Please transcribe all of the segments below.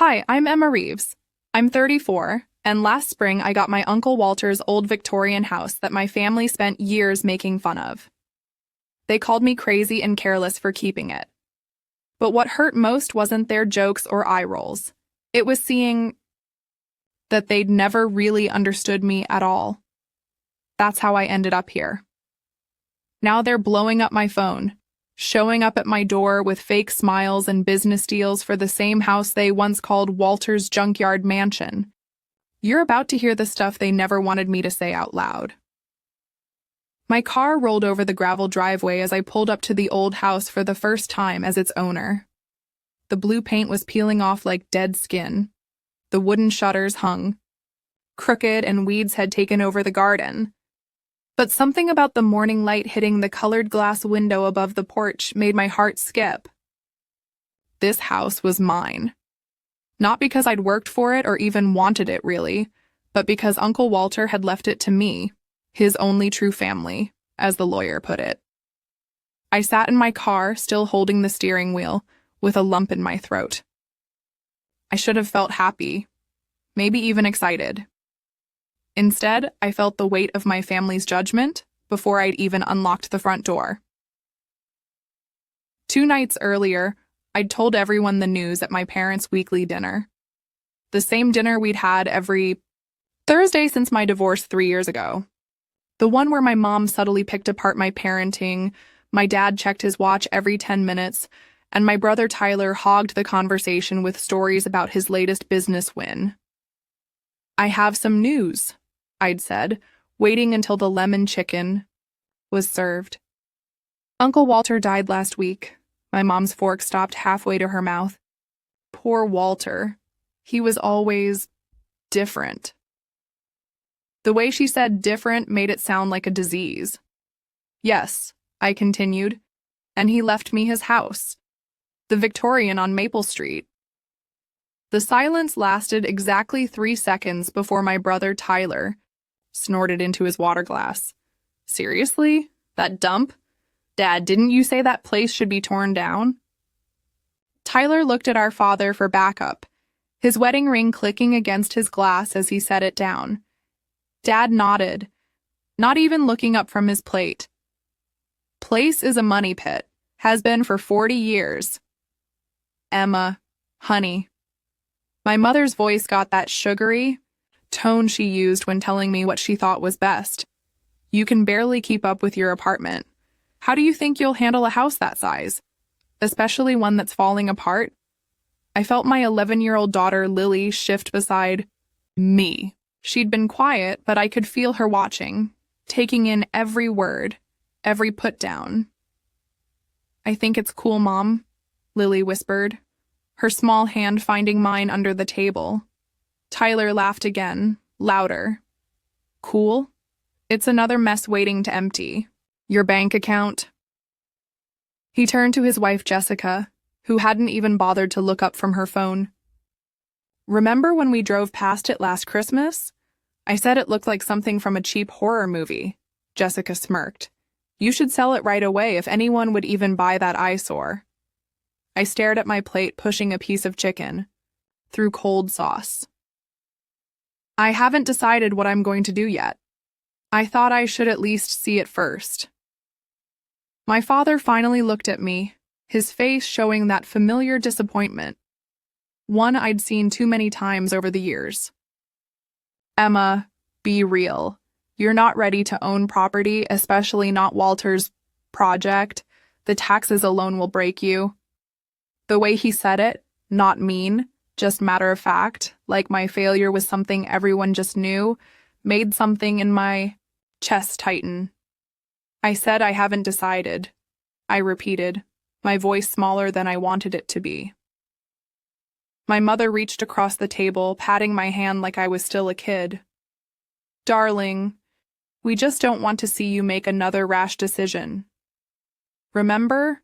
Hi, I'm Emma Reeves. I'm 34, and last spring I got my Uncle Walter's old Victorian house that my family spent years making fun of. They called me crazy and careless for keeping it. But what hurt most wasn't their jokes or eye rolls. It was seeing that they'd never really understood me at all. That's how I ended up here. Now they're blowing up my phone, showing up at my door with fake smiles and business deals for the same house they once called Walter's Junkyard Mansion. You're about to hear the stuff they never wanted me to say out loud. My car rolled over the gravel driveway as I pulled up to the old house for the first time as its owner. The blue paint was peeling off like dead skin. The wooden shutters hung crooked and weeds had taken over the garden. But something about the morning light hitting the colored glass window above the porch made my heart skip. This house was mine. Not because I'd worked for it or even wanted it, really, but because Uncle Walter had left it to me, his only true family, as the lawyer put it. I sat in my car, still holding the steering wheel, with a lump in my throat. I should have felt happy, maybe even excited. Instead, I felt the weight of my family's judgment before I'd even unlocked the front door. 2 nights earlier, I'd told everyone the news at my parents' weekly dinner. The same dinner we'd had every Thursday since my divorce 3 years ago. The one where my mom subtly picked apart my parenting, my dad checked his watch every 10 minutes, and my brother Tyler hogged the conversation with stories about his latest business win. I have some news, I'd said, waiting until the lemon chicken was served. Uncle Walter died last week. My mom's fork stopped halfway to her mouth. Poor Walter. He was always different. The way she said different made it sound like a disease. Yes, I continued, and he left me his house, the Victorian on Maple Street. The silence lasted exactly 3 seconds before my brother Tyler snorted into his water glass. Seriously? That dump? Dad, didn't you say that place should be torn down? Tyler looked at our father for backup, his wedding ring clicking against his glass as he set it down. Dad nodded, not even looking up from his plate. Place is a money pit, has been for 40 years. Emma, honey. My mother's voice got that sugary tone she used when telling me what she thought was best. You can barely keep up with your apartment. How do you think you'll handle a house that size? Especially one that's falling apart? I felt my 11-year-old daughter Lily shift beside me. She'd been quiet, but I could feel her watching, taking in every word, every put down. I think it's cool, Mom, Lily whispered, her small hand finding mine under the table. Tyler laughed again, louder. Cool? It's another mess waiting to empty. Your bank account? He turned to his wife Jessica, who hadn't even bothered to look up from her phone. Remember when we drove past it last Christmas? I said it looked like something from a cheap horror movie. Jessica smirked. You should sell it right away if anyone would even buy that eyesore. I stared at my plate, pushing a piece of chicken through cold sauce. I haven't decided what I'm going to do yet. I thought I should at least see it first. My father finally looked at me, his face showing that familiar disappointment, one I'd seen too many times over the years. Emma, be real. You're not ready to own property, especially not Walter's project. The taxes alone will break you. The way he said it, not mean, just matter of fact, like my failure was something everyone just knew, made something in my chest tighten. I said I haven't decided. I repeated, my voice smaller than I wanted it to be. My mother reached across the table, patting my hand like I was still a kid. Darling, we just don't want to see you make another rash decision. Remember?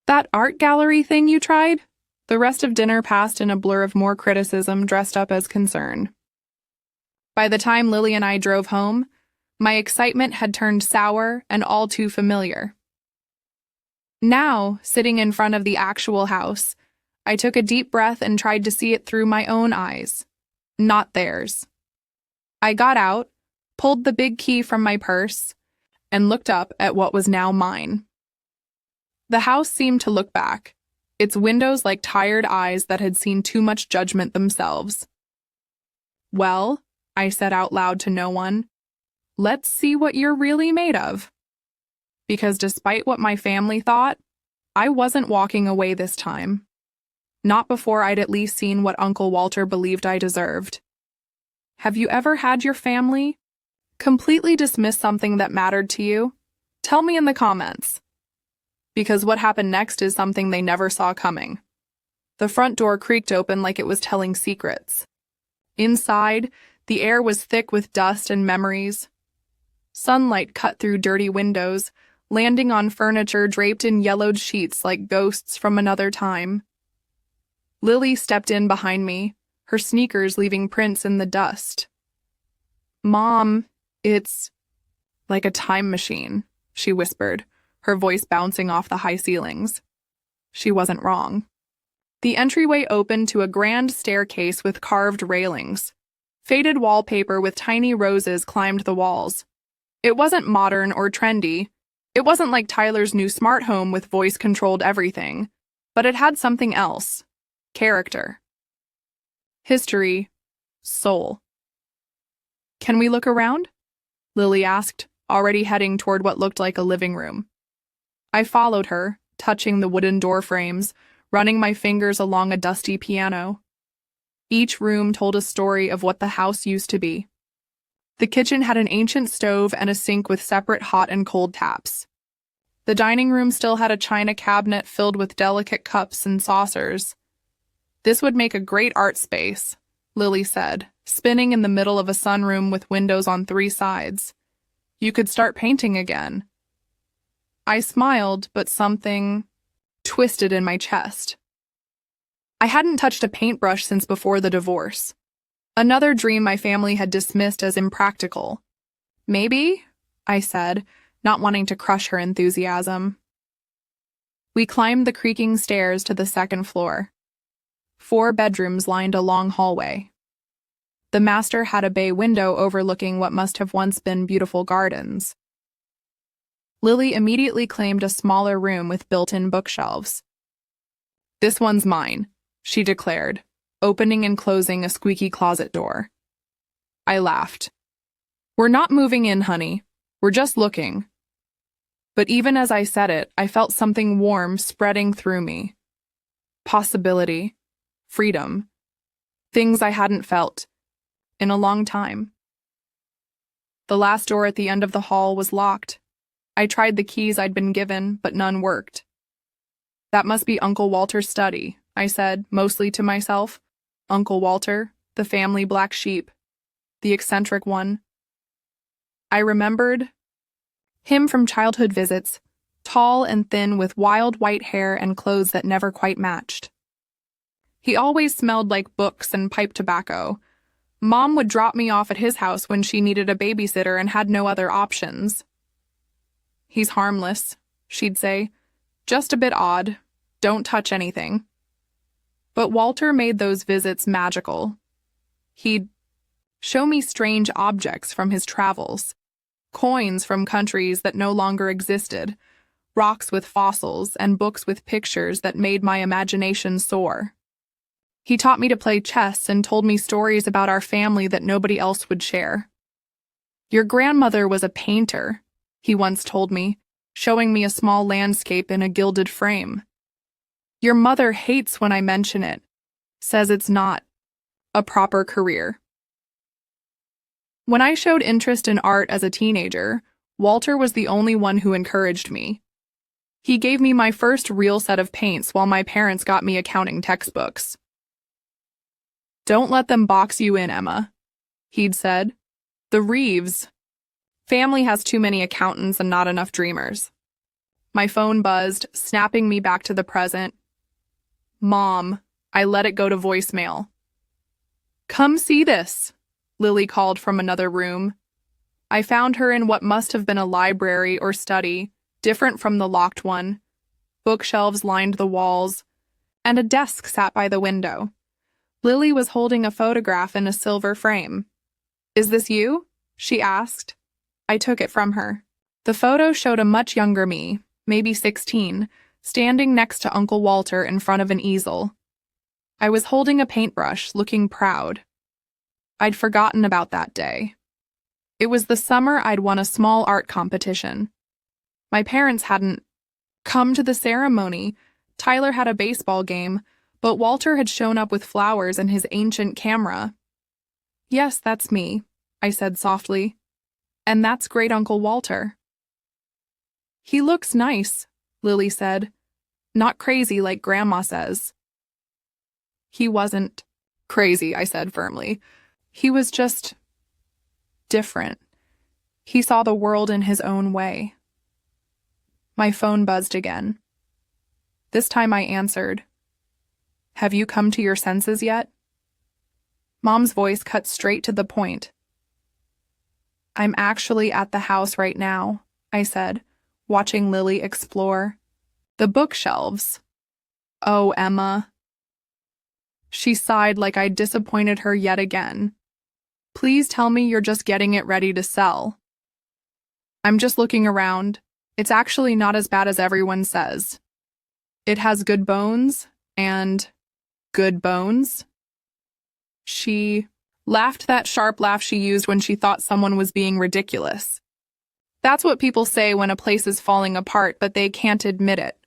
That art gallery thing you tried? The rest of dinner passed in a blur of more criticism dressed up as concern. By the time Lily and I drove home, my excitement had turned sour and all too familiar. Now, sitting in front of the actual house, I took a deep breath and tried to see it through my own eyes, not theirs. I got out, pulled the big key from my purse, and looked up at what was now mine. The house seemed to look back, its windows like tired eyes that had seen too much judgment themselves. "Well," I said out loud to no one, "let's see what you're really made of." Because despite what my family thought, I wasn't walking away this time. Not before I'd at least seen what Uncle Walter believed I deserved. Have you ever had your family completely dismiss something that mattered to you? Tell me in the comments. Because what happened next is something they never saw coming. The front door creaked open like it was telling secrets. Inside, the air was thick with dust and memories. Sunlight cut through dirty windows, landing on furniture draped in yellowed sheets like ghosts from another time. Lily stepped in behind me, her sneakers leaving prints in the dust. "Mom, it's like a time machine," she whispered, her voice bouncing off the high ceilings. She wasn't wrong. The entryway opened to a grand staircase with carved railings. Faded wallpaper with tiny roses climbed the walls. It wasn't modern or trendy. It wasn't like Tyler's new smart home with voice-controlled everything, but it had something else. Character. History. Soul. "Can we look around?" Lily asked, already heading toward what looked like a living room. I followed her, touching the wooden door frames, running my fingers along a dusty piano. Each room told a story of what the house used to be. The kitchen had an ancient stove and a sink with separate hot and cold taps. The dining room still had a china cabinet filled with delicate cups and saucers. "This would make a great art space," Lily said, spinning in the middle of a sunroom with windows on 3 sides. "You could start painting again." I smiled, but something twisted in my chest. I hadn't touched a paintbrush since before the divorce. Another dream my family had dismissed as impractical. "Maybe," I said, not wanting to crush her enthusiasm. We climbed the creaking stairs to the 2nd floor. 4 bedrooms lined a long hallway. The master had a bay window overlooking what must have once been beautiful gardens. Lily immediately claimed a smaller room with built-in bookshelves. "This one's mine," she declared, opening and closing a squeaky closet door. I laughed. "We're not moving in, honey. We're just looking." But even as I said it, I felt something warm spreading through me. Possibility. Freedom. Things I hadn't felt in a long time. The last door at the end of the hall was locked. I tried the keys I'd been given, but none worked. "That must be Uncle Walter's study," I said, mostly to myself. Uncle Walter, the family black sheep, the eccentric one. I remembered him from childhood visits, tall and thin with wild white hair and clothes that never quite matched. He always smelled like books and pipe tobacco. Mom would drop me off at his house when she needed a babysitter and had no other options. "He's harmless," she'd say. "Just a bit odd. Don't touch anything." But Walter made those visits magical. He'd show me strange objects from his travels, coins from countries that no longer existed, rocks with fossils, and books with pictures that made my imagination soar. He taught me to play chess and told me stories about our family that nobody else would share. "Your grandmother was a painter," he once told me, showing me a small landscape in a gilded frame. "Your mother hates when I mention it, says it's not a proper career." When I showed interest in art as a teenager, Walter was the only one who encouraged me. He gave me my first real set of paints while my parents got me accounting textbooks. "Don't let them box you in, Emma," he'd said. "The Reeves family has too many accountants and not enough dreamers." My phone buzzed, snapping me back to the present. "Mom," I let it go to voicemail. "Come see this," Lily called from another room. I found her in what must have been a library or study, different from the locked one. Bookshelves lined the walls. and a desk sat by the window. Lily was holding a photograph in a silver frame. "Is this you?" she asked. I took it from her. The photo showed a much younger me, maybe 16, standing next to Uncle Walter in front of an easel. I was holding a paintbrush, looking proud. I'd forgotten about that day. It was the summer I'd won a small art competition. My parents hadn't come to the ceremony. Tyler had a baseball game, but Walter had shown up with flowers and his ancient camera. "Yes, that's me," I said softly. "And that's great Uncle Walter." "He looks nice," Lily said. "Not crazy like Grandma says." "He wasn't crazy," I said firmly. "He was just different. He saw the world in his own way." My phone buzzed again. This time I answered. "Have you come to your senses yet?" Mom's voice cut straight to the point. "I'm actually at the house right now," I said, watching Lily explore the bookshelves. "Oh, Emma." She sighed like I'd disappointed her yet again. "Please tell me you're just getting it ready to sell." "I'm just looking around. It's actually not as bad as everyone says. It has good bones and good bones." She laughed that sharp laugh she used when she thought someone was being ridiculous. "That's what people say when a place is falling apart, but they can't admit it.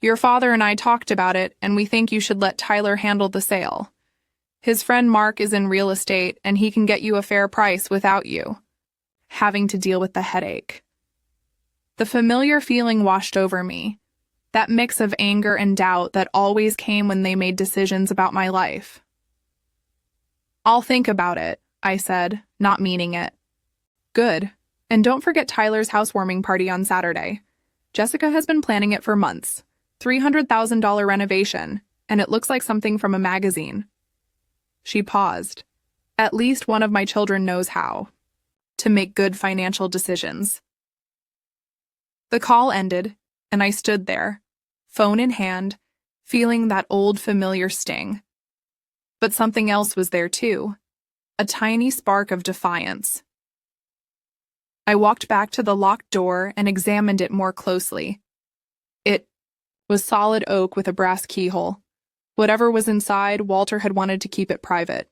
Your father and I talked about it, and we think you should let Tyler handle the sale. His friend Mark is in real estate, and he can get you a fair price without you having to deal with the headache." The familiar feeling washed over me, that mix of anger and doubt that always came when they made decisions about my life. "I'll think about it," I said, not meaning it. "Good. And don't forget Tyler's housewarming party on Saturday. Jessica has been planning it for months. $300,000 renovation, and it looks like something from a magazine." She paused. "At least one of my children knows how to make good financial decisions." The call ended, and I stood there, phone in hand, feeling that old familiar sting. But something else was there too, a tiny spark of defiance. I walked back to the locked door and examined it more closely. It was solid oak with a brass keyhole. Whatever was inside, Walter had wanted to keep it private.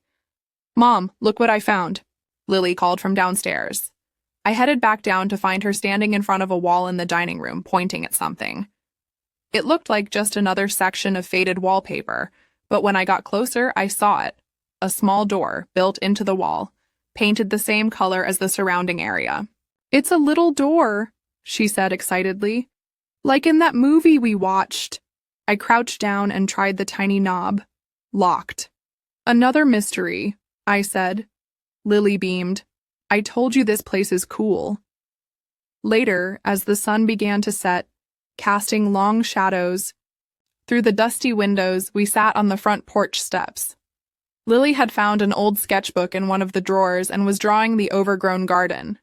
"Mom, look what I found," Lily called from downstairs. I headed back down to find her standing in front of a wall in the dining room, pointing at something. It looked like just another section of faded wallpaper, but when I got closer, I saw it. A small door, built into the wall, painted the same color as the surrounding area. "It's a little door," she said excitedly. "Like in that movie we watched." I crouched down and tried the tiny knob. Locked. "Another mystery," I said. Lily beamed. "I told you this place is cool." Later, as the sun began to set, casting long shadows through the dusty windows, we sat on the front porch steps. Lily had found an old sketchbook in one of the drawers and was drawing the overgrown garden.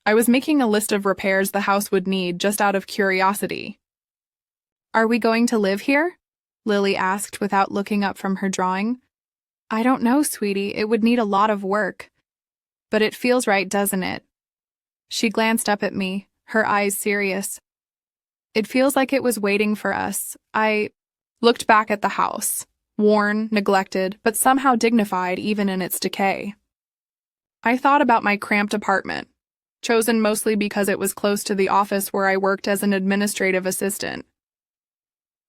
I was making a list of repairs the house would need just out of curiosity. "Are we going to live here?" Lily asked without looking up from her drawing. "I don't know, sweetie. It would need a lot of work. But it feels right, doesn't it?" She glanced up at me, her eyes serious. "It feels like it was waiting for us." I looked back at the house, worn, neglected, but somehow dignified even in its decay. I thought about my cramped apartment, chosen mostly because it was close to the office where I worked as an administrative assistant.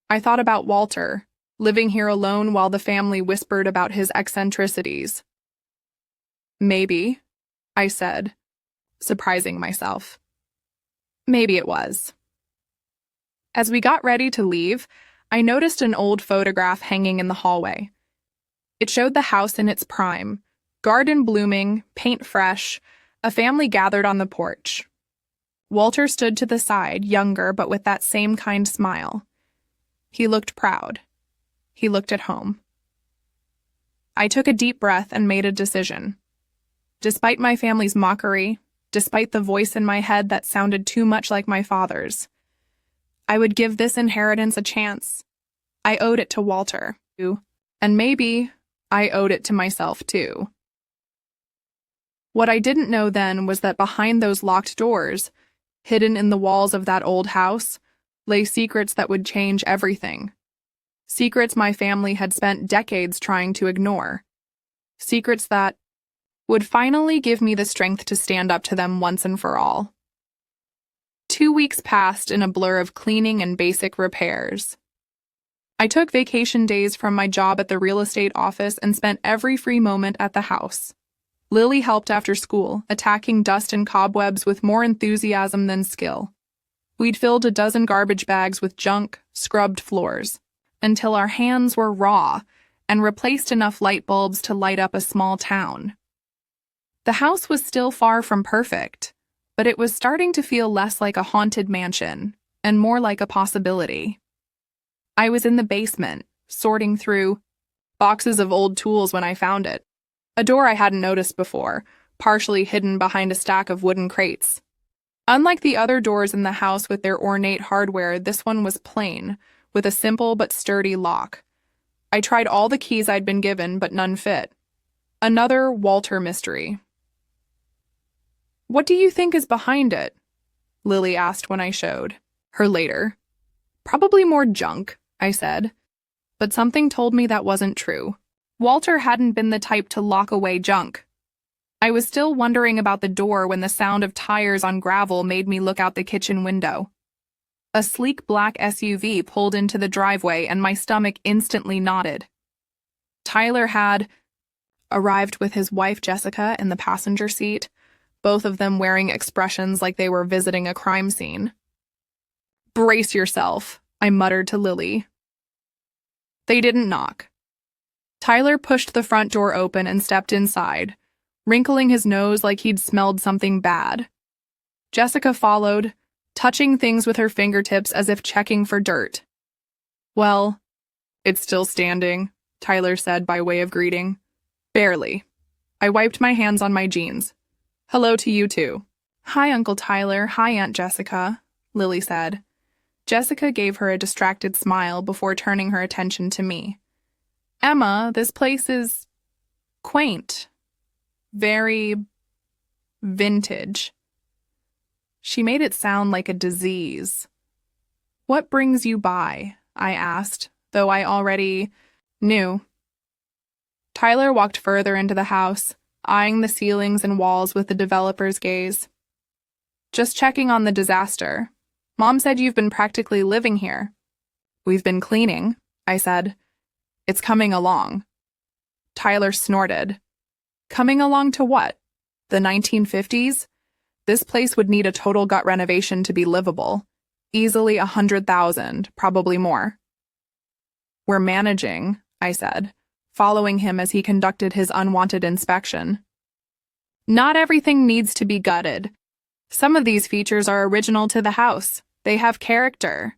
I thought about Walter, living here alone while the family whispered about his eccentricities. "Maybe," I said, surprising myself. Maybe it was. As we got ready to leave, I noticed an old photograph hanging in the hallway. It showed the house in its prime, garden blooming, paint fresh, a family gathered on the porch. Walter stood to the side, younger but with that same kind smile. He looked proud. He looked at home. I took a deep breath and made a decision. Despite my family's mockery, despite the voice in my head that sounded too much like my father's, I would give this inheritance a chance. I owed it to Walter, and maybe I owed it to myself too. What I didn't know then was that behind those locked doors, hidden in the walls of that old house, lay secrets that would change everything. Secrets my family had spent decades trying to ignore. Secrets that would finally give me the strength to stand up to them once and for all. 2 weeks passed in a blur of cleaning and basic repairs. I took vacation days from my job at the real estate office and spent every free moment at the house. Lily helped after school, attacking dust and cobwebs with more enthusiasm than skill. We'd filled a dozen garbage bags with junk, scrubbed floors, until our hands were raw and replaced enough light bulbs to light up a small town. The house was still far from perfect, but it was starting to feel less like a haunted mansion and more like a possibility. I was in the basement, sorting through boxes of old tools when I found it. A door I hadn't noticed before, partially hidden behind a stack of wooden crates. Unlike the other doors in the house with their ornate hardware, this one was plain, with a simple but sturdy lock. I tried all the keys I'd been given, but none fit. Another Walter mystery. "What do you think is behind it?" Lily asked when I showed her later. "Probably more junk," I said. But something told me that wasn't true. Walter hadn't been the type to lock away junk. I was still wondering about the door when the sound of tires on gravel made me look out the kitchen window. A sleek black SUV pulled into the driveway and my stomach instantly knotted. Tyler had arrived with his wife Jessica in the passenger seat, both of them wearing expressions like they were visiting a crime scene. "Brace yourself," I muttered to Lily. They didn't knock. Tyler pushed the front door open and stepped inside, wrinkling his nose like he'd smelled something bad. Jessica followed, touching things with her fingertips as if checking for dirt. "Well, it's still standing," Tyler said by way of greeting. "Barely." I wiped my hands on my jeans. "Hello to you too." "Hi, Uncle Tyler. Hi, Aunt Jessica," Lily said. Jessica gave her a distracted smile before turning her attention to me. "Emma, this place is quaint. Very vintage." She made it sound like a disease. "What brings you by?" I asked, though I already knew. Tyler walked further into the house, eyeing the ceilings and walls with the developer's gaze. "Just checking on the disaster. Mom said you've been practically living here." "We've been cleaning," I said. "It's coming along." Tyler snorted. "Coming along to what? The 1950s? This place would need a total gut renovation to be livable. Easily 100,000, probably more." "We're managing," I said, following him as he conducted his unwanted inspection. "Not everything needs to be gutted. Some of these features are original to the house. They have character."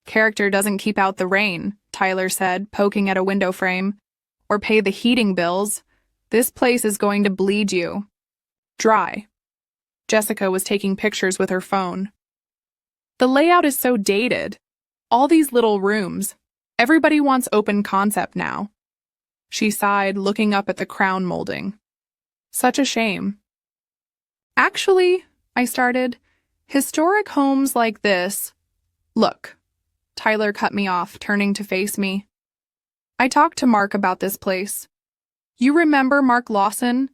"Character doesn't keep out the rain," Tyler said, poking at a window frame, "or pay the heating bills. This place is going to bleed you dry." Jessica was taking pictures with her phone. "The layout is so dated. All these little rooms. Everybody wants open concept now." She sighed, looking up at the crown molding. "Such a shame." "Actually," I started, "historic homes like this—" "Look," Tyler cut me off, turning to face me. "I talked to Mark about this place. You remember Mark Lawson,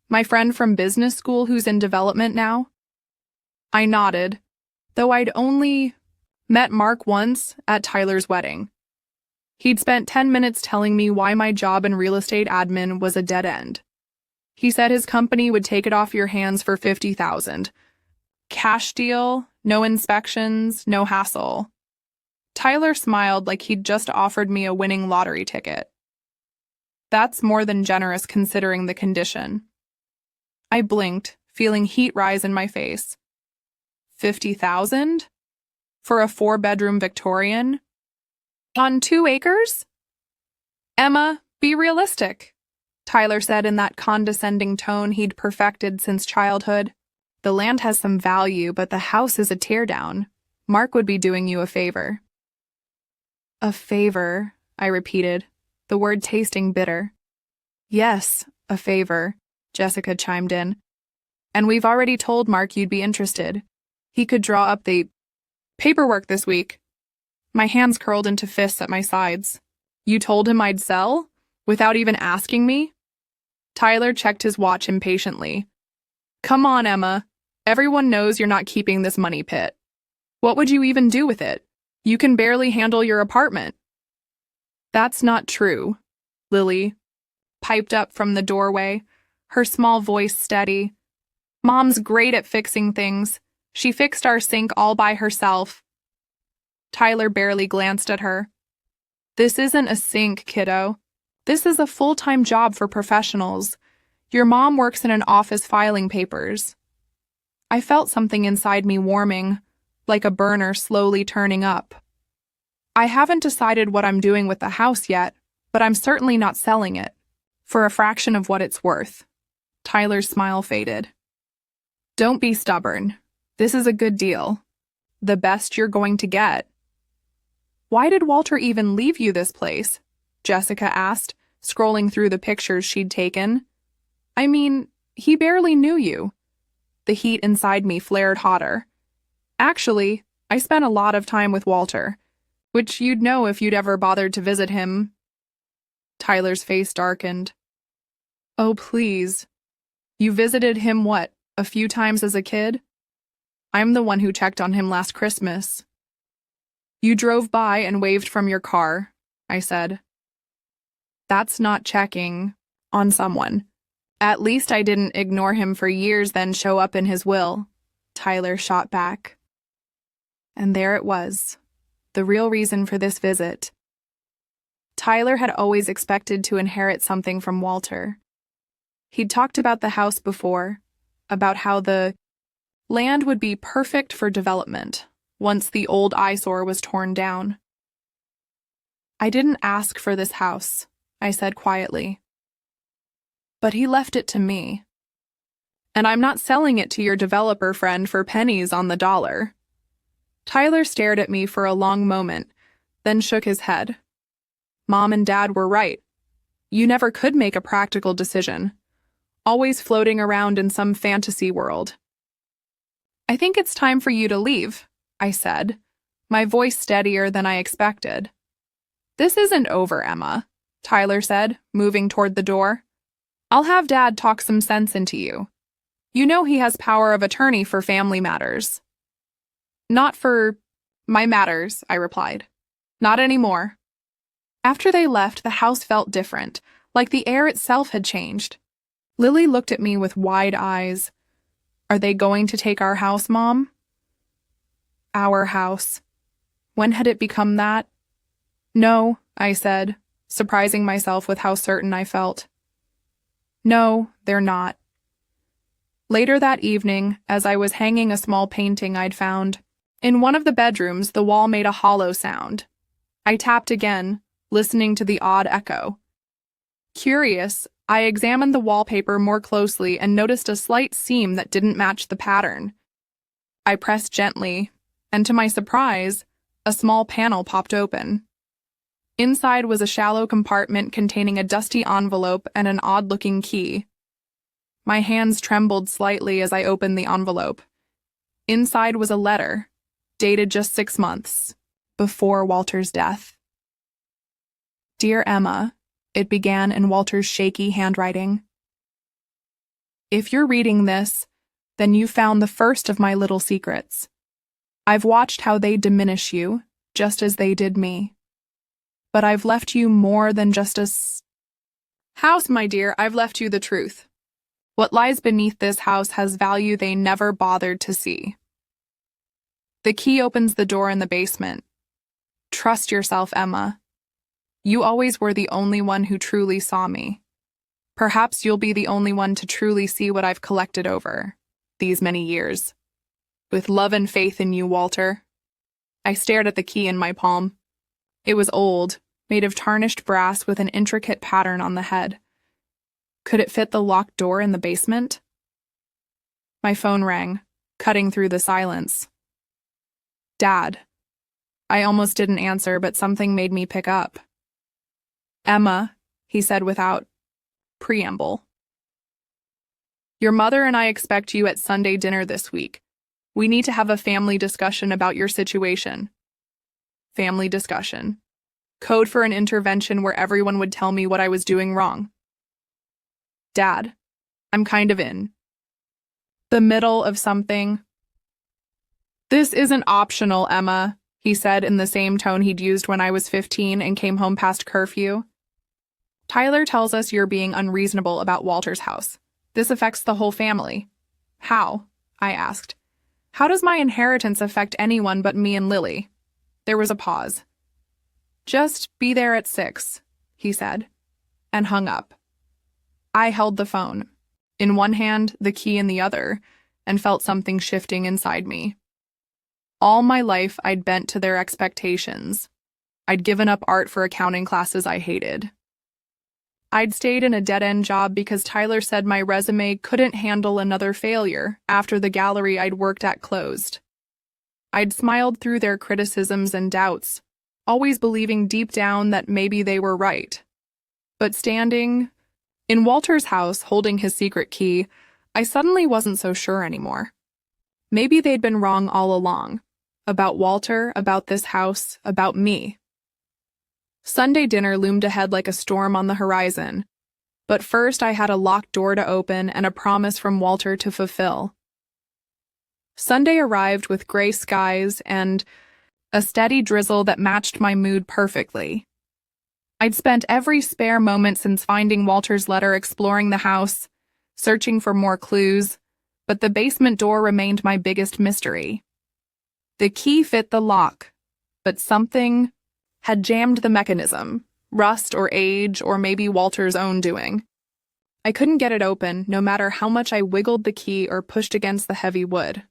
my friend from business school who's in development now?" I nodded, though I'd only met Mark once at Tyler's wedding. He'd spent 10 minutes telling me why my job in real estate admin was a dead end. He said his company would take it off your hands for $50,000. Cash deal, no inspections, no hassle. Tyler smiled like he'd just offered me a winning lottery ticket. That's more than generous considering the condition. I blinked, feeling heat rise in my face. 50,000? For a 4-bedroom Victorian? On 2 acres? "Emma, be realistic," Tyler said in that condescending tone he'd perfected since childhood. "The land has some value, but the house is a teardown. Mark would be doing you a favor." A favor, I repeated, the word tasting bitter. Yes, a favor, Jessica chimed in. And we've already told Mark you'd be interested. He could draw up the paperwork this week. My hands curled into fists at my sides. You told him I'd sell? Without even asking me? Tyler checked his watch impatiently. Come on, Emma. Everyone knows you're not keeping this money pit. What would you even do with it? You can barely handle your apartment. That's not true, Lily piped up from the doorway, her small voice steady. Mom's great at fixing things. She fixed our sink all by herself. Tyler barely glanced at her. This isn't a sink, kiddo. This is a full-time job for professionals. Your mom works in an office filing papers. I felt something inside me warming, like a burner slowly turning up. I haven't decided what I'm doing with the house yet, but I'm certainly not selling it. For a fraction of what it's worth. Tyler's smile faded. Don't be stubborn. This is a good deal. The best you're going to get. Why did Walter even leave you this place? Jessica asked, scrolling through the pictures she'd taken. I mean, he barely knew you. The heat inside me flared hotter. Actually, I spent a lot of time with Walter, which you'd know if you'd ever bothered to visit him. Tyler's face darkened. Oh, please. You visited him what, a few times as a kid? I'm the one who checked on him last Christmas. You drove by and waved from your car, I said. That's not checking on someone. At least I didn't ignore him for years then show up in his will, Tyler shot back. And there it was, the real reason for this visit. Tyler had always expected to inherit something from Walter. He'd talked about the house before, about how the land would be perfect for development once the old eyesore was torn down. I didn't ask for this house, I said quietly. But he left it to me. And I'm not selling it to your developer friend for pennies on the dollar. Tyler stared at me for a long moment, then shook his head. Mom and Dad were right. You never could make a practical decision. Always floating around in some fantasy world. I think it's time for you to leave, I said, my voice steadier than I expected. This isn't over, Emma, Tyler said, moving toward the door. I'll have Dad talk some sense into you. You know he has power of attorney for family matters. Not for my matters, I replied. Not anymore. After they left, the house felt different, like the air itself had changed. Lily looked at me with wide eyes. Are they going to take our house, Mom? Our house. When had it become that? No, I said, surprising myself with how certain I felt. No, they're not. Later that evening, as I was hanging a small painting I'd found, in one of the bedrooms, the wall made a hollow sound. I tapped again, listening to the odd echo. Curious, I examined the wallpaper more closely and noticed a slight seam that didn't match the pattern. I pressed gently, and to my surprise, a small panel popped open. Inside was a shallow compartment containing a dusty envelope and an odd-looking key. My hands trembled slightly as I opened the envelope. Inside was a letter, dated just 6 months, before Walter's death. Dear Emma, it began in Walter's shaky handwriting. If you're reading this, then you found the first of my little secrets. I've watched how they diminish you, just as they did me. But I've left you more than just a house, my dear. I've left you the truth. What lies beneath this house has value they never bothered to see. The key opens the door in the basement. Trust yourself, Emma. You always were the only one who truly saw me. Perhaps you'll be the only one to truly see what I've collected over these many years. With love and faith in you, Walter. I stared at the key in my palm. It was old, made of tarnished brass with an intricate pattern on the head. Could it fit the locked door in the basement? My phone rang, cutting through the silence. Dad. I almost didn't answer, but something made me pick up. "Emma," he said without preamble. "Your mother and I expect you at Sunday dinner this week. We need to have a family discussion about your situation." Family discussion. Code for an intervention where everyone would tell me what I was doing wrong. "Dad, I'm kind of in the middle of something." "This isn't optional, Emma," he said in the same tone he'd used when I was 15 and came home past curfew. "Tyler tells us you're being unreasonable about Walter's house. This affects the whole family." "How?" I asked. "How does my inheritance affect anyone but me and Lily?" There was a pause. "Just be there at 6, he said, and hung up. I held the phone, in one hand, the key in the other, and felt something shifting inside me. All my life, I'd bent to their expectations. I'd given up art for accounting classes I hated. I'd stayed in a dead-end job because Tyler said my resume couldn't handle another failure after the gallery I'd worked at closed. I'd smiled through their criticisms and doubts, always believing deep down that maybe they were right. But standing in Walter's house, holding his secret key, I suddenly wasn't so sure anymore. Maybe they'd been wrong all along. About Walter, about this house, about me. Sunday dinner loomed ahead like a storm on the horizon. But first I had a locked door to open and a promise from Walter to fulfill. Sunday arrived with gray skies and a steady drizzle that matched my mood perfectly. I'd spent every spare moment since finding Walter's letter exploring the house, searching for more clues, but the basement door remained my biggest mystery. The key fit the lock, but something had jammed the mechanism, rust or age or maybe Walter's own doing. I couldn't get it open, no matter how much I wiggled the key or pushed against the heavy wood.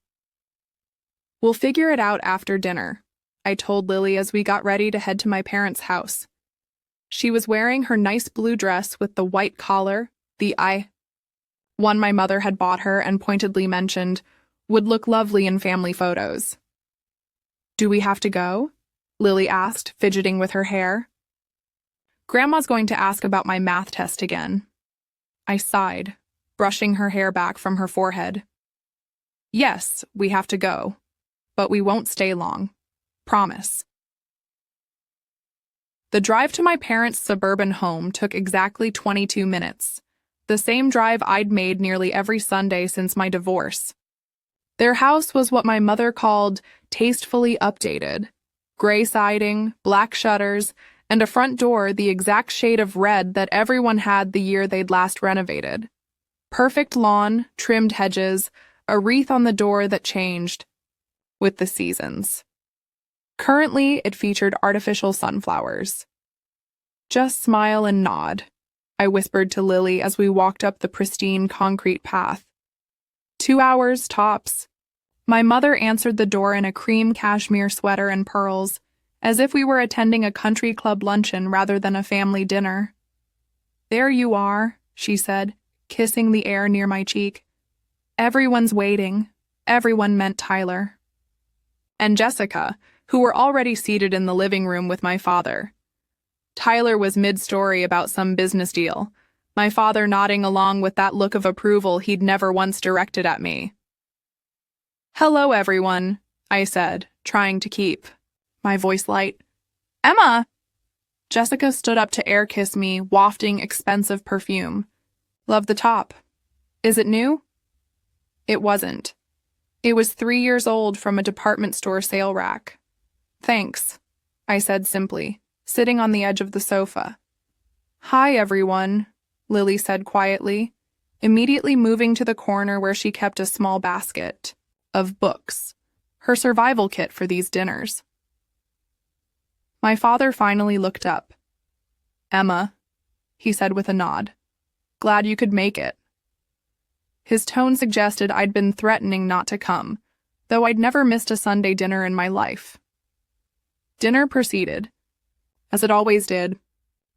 "We'll figure it out after dinner," I told Lily as we got ready to head to my parents' house. She was wearing her nice blue dress with the white collar, one my mother had bought her and pointedly mentioned would look lovely in family photos. "Do we have to go?" Lily asked, fidgeting with her hair. "Grandma's going to ask about my math test again." I sighed, brushing her hair back from her forehead. "Yes, we have to go, but we won't stay long. Promise." The drive to my parents' suburban home took exactly 22 minutes, the same drive I'd made nearly every Sunday since my divorce. Their house was what my mother called tastefully updated. Gray siding, black shutters, and a front door the exact shade of red that everyone had the year they'd last renovated. Perfect lawn, trimmed hedges, a wreath on the door that changed with the seasons. Currently, it featured artificial sunflowers. "Just smile and nod," I whispered to Lily as we walked up the pristine concrete path. 2 hours, tops. My mother answered the door in a cream cashmere sweater and pearls, as if we were attending a country club luncheon rather than a family dinner. "There you are," she said, kissing the air near my cheek. "Everyone's waiting." Everyone meant Tyler. And Jessica, who were already seated in the living room with my father. Tyler was mid-story about some business deal, my father nodding along with that look of approval he'd never once directed at me. "Hello, everyone," I said, trying to keep my voice light. "Emma!" Jessica stood up to air kiss me, wafting expensive perfume. "Love the top. Is it new?" It wasn't. It was 3 years old from a department store sale rack. "Thanks," I said simply, sitting on the edge of the sofa. "Hi, everyone," Lily said quietly, immediately moving to the corner where she kept a small basket of books, her survival kit for these dinners. My father finally looked up. "Emma," he said with a nod. "Glad you could make it." His tone suggested I'd been threatening not to come, though I'd never missed a Sunday dinner in my life. Dinner proceeded, as it always did.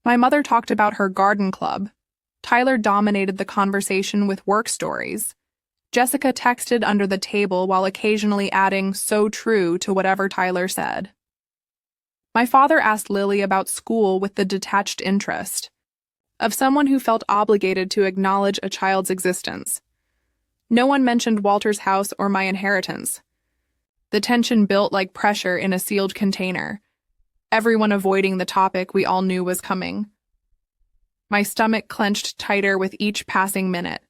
My mother talked about her garden club. Tyler dominated the conversation with work stories. Jessica texted under the table while occasionally adding "so true" to whatever Tyler said. My father asked Lily about school with the detached interest of someone who felt obligated to acknowledge a child's existence. No one mentioned Walter's house or my inheritance. The tension built like pressure in a sealed container, everyone avoiding the topic we all knew was coming. My stomach clenched tighter with each passing minute.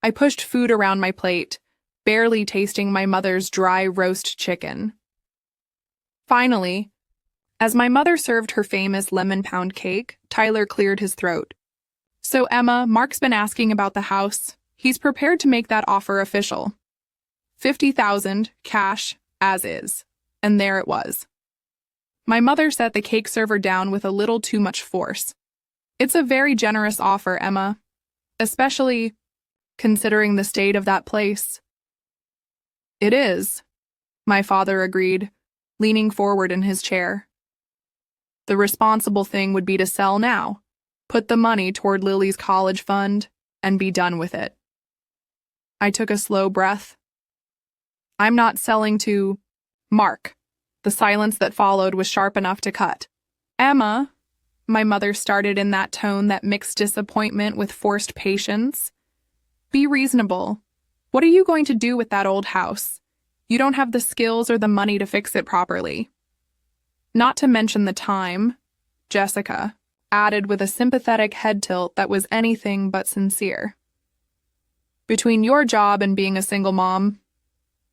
I pushed food around my plate, barely tasting my mother's dry roast chicken. Finally, as my mother served her famous lemon pound cake, Tyler cleared his throat. "So, Emma, Mark's been asking about the house. He's prepared to make that offer official. 50,000, cash, as is." And there it was. My mother set the cake server down with a little too much force. "It's a very generous offer, Emma, especially considering the state of that place." "It is," my father agreed, leaning forward in his chair. "The responsible thing would be to sell now, put the money toward Lily's college fund, and be done with it." I took a slow breath. "I'm not selling to Mark." The silence that followed was sharp enough to cut. "Emma," my mother started in that tone that mixed disappointment with forced patience, "be reasonable. What are you going to do with that old house? You don't have the skills or the money to fix it properly. Not to mention the time," Jessica added with a sympathetic head tilt that was anything but sincere. "Between your job and being a single mom,"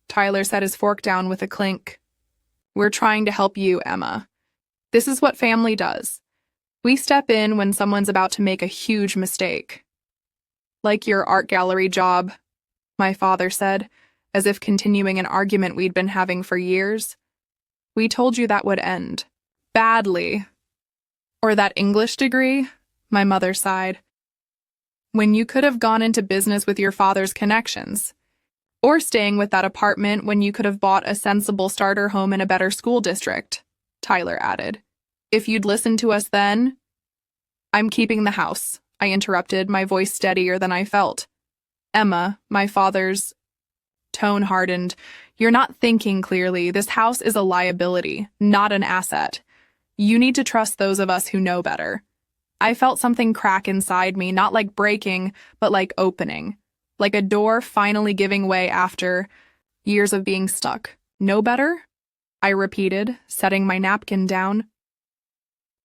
Tyler set his fork down with a clink, "we're trying to help you, Emma. This is what family does. We step in when someone's about to make a huge mistake." "Like your art gallery job," my father said, as if continuing an argument we'd been having for years. "We told you that would end badly." "Or that English degree," my mother sighed, "when you could have gone into business with your father's connections. Or staying with that apartment when you could have bought a sensible starter home in a better school district," Tyler added. "If you'd listened to us then—" "I'm keeping the house," I interrupted, my voice steadier than I felt. "Emma," my father's tone hardened, "you're not thinking clearly. This house is a liability, not an asset. You need to trust those of us who know better." I felt something crack inside me, not like breaking, but like opening. Like a door finally giving way after years of being stuck. "Know better?" I repeated, setting my napkin down.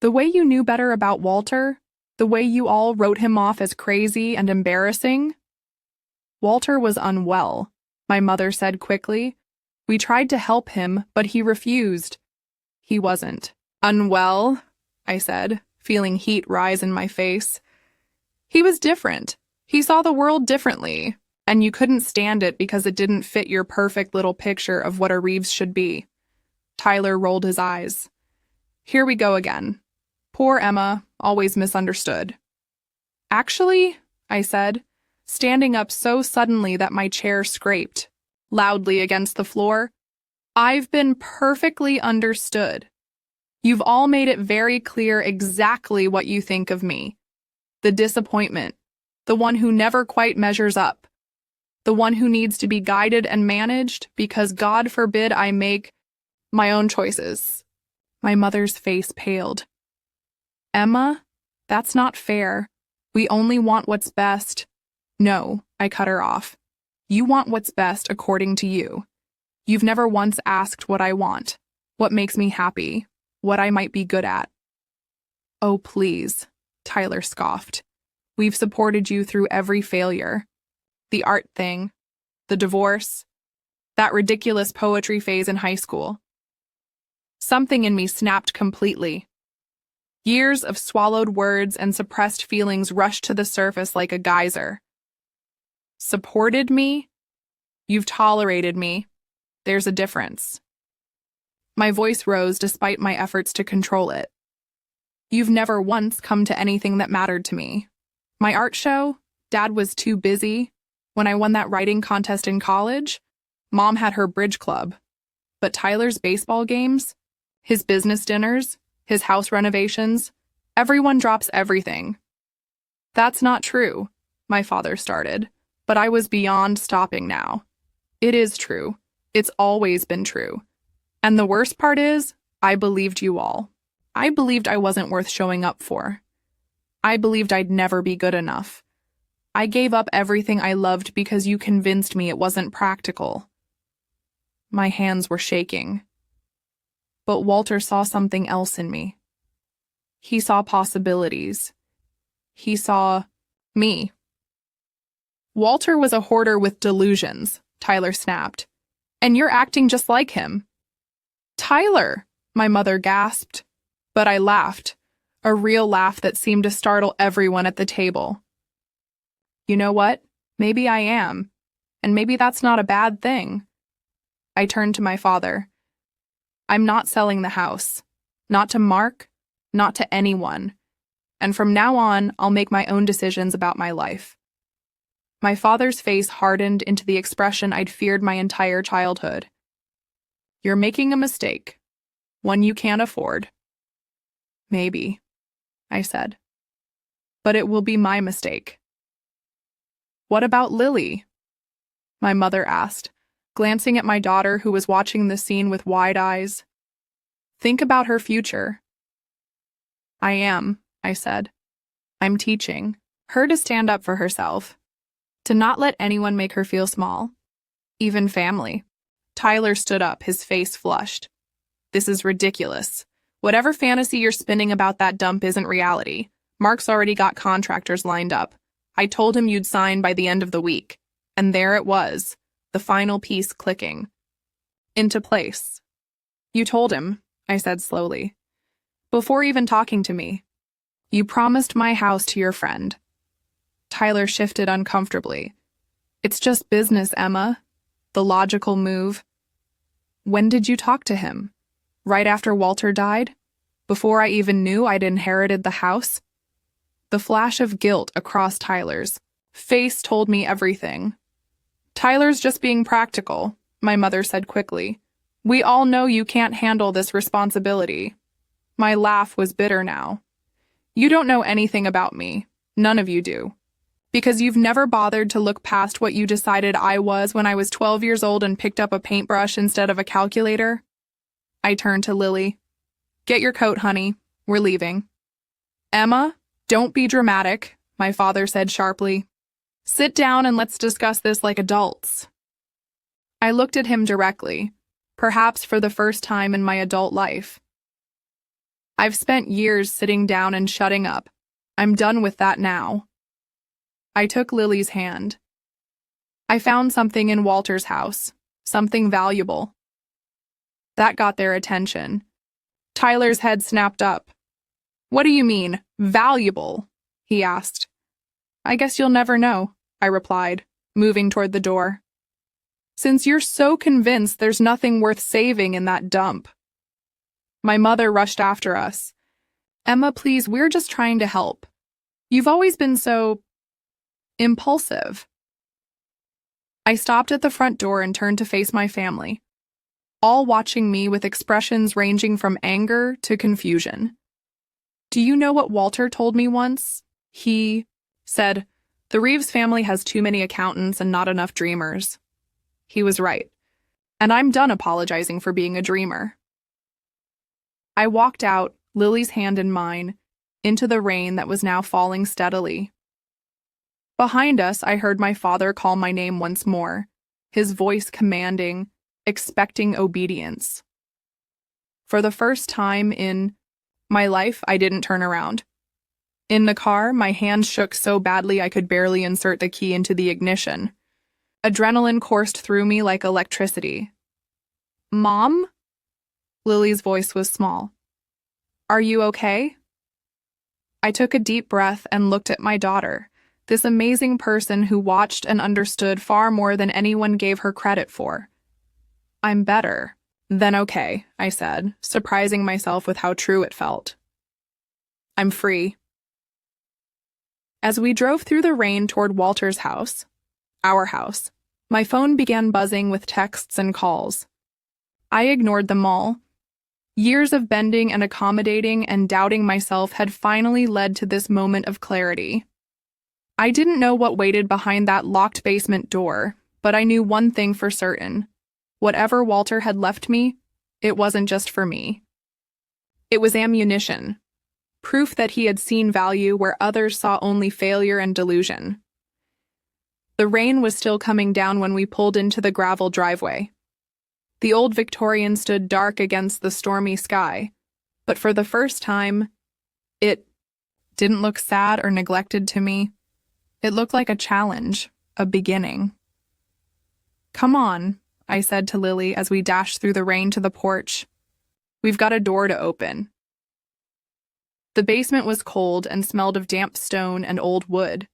"The way you knew better about Walter? The way you all wrote him off as crazy and embarrassing?" "Walter was unwell," my mother said quickly. "We tried to help him, but he refused." "He wasn't unwell," I said, feeling heat rise in my face. "He was different. He saw the world differently, and you couldn't stand it because it didn't fit your perfect little picture of what a Reeves should be." Tyler rolled his eyes. "Here we go again. Poor Emma, always misunderstood." "Actually," I said, standing up so suddenly that my chair scraped loudly against the floor, "I've been perfectly understood. You've all made it very clear exactly what you think of me. The disappointment, the one who never quite measures up, the one who needs to be guided and managed because God forbid I make my own choices." My mother's face paled. "Emma, that's not fair. We only want what's best." "No," I cut her off. "You want what's best according to you. You've never once asked what I want, what makes me happy, what I might be good at." "Oh, please," Tyler scoffed. "We've supported you through every failure. The art thing, the divorce, that ridiculous poetry phase in high school." Something in me snapped completely. Years of swallowed words and suppressed feelings rushed to the surface like a geyser. "Supported me? You've tolerated me. There's a difference." My voice rose despite my efforts to control it. "You've never once come to anything that mattered to me. My art show? Dad was too busy. When I won that writing contest in college, Mom had her bridge club. But Tyler's baseball games? His business dinners? His house renovations? Everyone drops everything." "That's not true," my father started, but I was beyond stopping now. "It is true. It's always been true. And the worst part is, I believed you all. I believed I wasn't worth showing up for. I believed I'd never be good enough. I gave up everything I loved because you convinced me it wasn't practical. My hands were shaking. But Walter saw something else in me. He saw possibilities. He saw me. Walter was a hoarder with delusions, Tyler snapped. And you're acting just like him. Tyler, my mother gasped. But I laughed, a real laugh that seemed to startle everyone at the table. You know what? Maybe I am. And maybe that's not a bad thing. I turned to my father. I'm not selling the house. Not to Mark, not to anyone. And from now on, I'll make my own decisions about my life. My father's face hardened into the expression I'd feared my entire childhood. You're making a mistake. One you can't afford. Maybe, I said. But it will be my mistake. What about Lily? My mother asked, glancing at my daughter who was watching the scene with wide eyes. Think about her future. I am, I said. I'm teaching her to stand up for herself, to not let anyone make her feel small, even family. Tyler stood up, his face flushed. This is ridiculous. Whatever fantasy you're spinning about that dump isn't reality. Mark's already got contractors lined up. I told him you'd sign by the end of the week. And there it was, the final piece clicking. Into place. You told him, I said slowly. Before even talking to me. You promised my house to your friend. Tyler shifted uncomfortably. It's just business, Emma. The logical move. When did you talk to him? Right after Walter died? Before I even knew I'd inherited the house? The flash of guilt across Tyler's face told me everything. Tyler's just being practical, my mother said quickly. We all know you can't handle this responsibility. My laugh was bitter now. You don't know anything about me. None of you do. Because you've never bothered to look past what you decided I was when I was 12 years old and picked up a paintbrush instead of a calculator. I turned to Lily. Get your coat, honey. We're leaving. Emma, don't be dramatic, my father said sharply. Sit down and let's discuss this like adults. I looked at him directly, perhaps for the first time in my adult life. I've spent years sitting down and shutting up. I'm done with that now. I took Lily's hand. I found something in Walter's house, something valuable. That got their attention. Tyler's head snapped up. What do you mean, valuable? He asked. I guess you'll never know, I replied, moving toward the door. Since you're so convinced there's nothing worth saving in that dump. My mother rushed after us. Emma, please, we're just trying to help. You've always been so impulsive. I stopped at the front door and turned to face my family, all watching me with expressions ranging from anger to confusion. Do you know what Walter told me once? He said, the Reeves family has too many accountants and not enough dreamers. He was right, and I'm done apologizing for being a dreamer. I walked out, Lily's hand in mine, into the rain that was now falling steadily. Behind us, I heard my father call my name once more, his voice commanding, expecting obedience. For the first time in my life, I didn't turn around. In the car, my hands shook so badly I could barely insert the key into the ignition. Adrenaline coursed through me like electricity. Mom? Lily's voice was small. Are you okay? I took a deep breath and looked at my daughter, this amazing person who watched and understood far more than anyone gave her credit for. I'm better. Then okay, I said, surprising myself with how true it felt. I'm free. As we drove through the rain toward Walter's house, our house, my phone began buzzing with texts and calls. I ignored them all. Years of bending and accommodating and doubting myself had finally led to this moment of clarity. I didn't know what waited behind that locked basement door, but I knew one thing for certain. Whatever Walter had left me, it wasn't just for me. It was ammunition, proof that he had seen value where others saw only failure and delusion. The rain was still coming down when we pulled into the gravel driveway. The old Victorian stood dark against the stormy sky, but for the first time, it didn't look sad or neglected to me. It looked like a challenge, a beginning. "Come on," I said to Lily as we dashed through the rain to the porch. "We've got a door to open." The basement was cold and smelled of damp stone and old wood.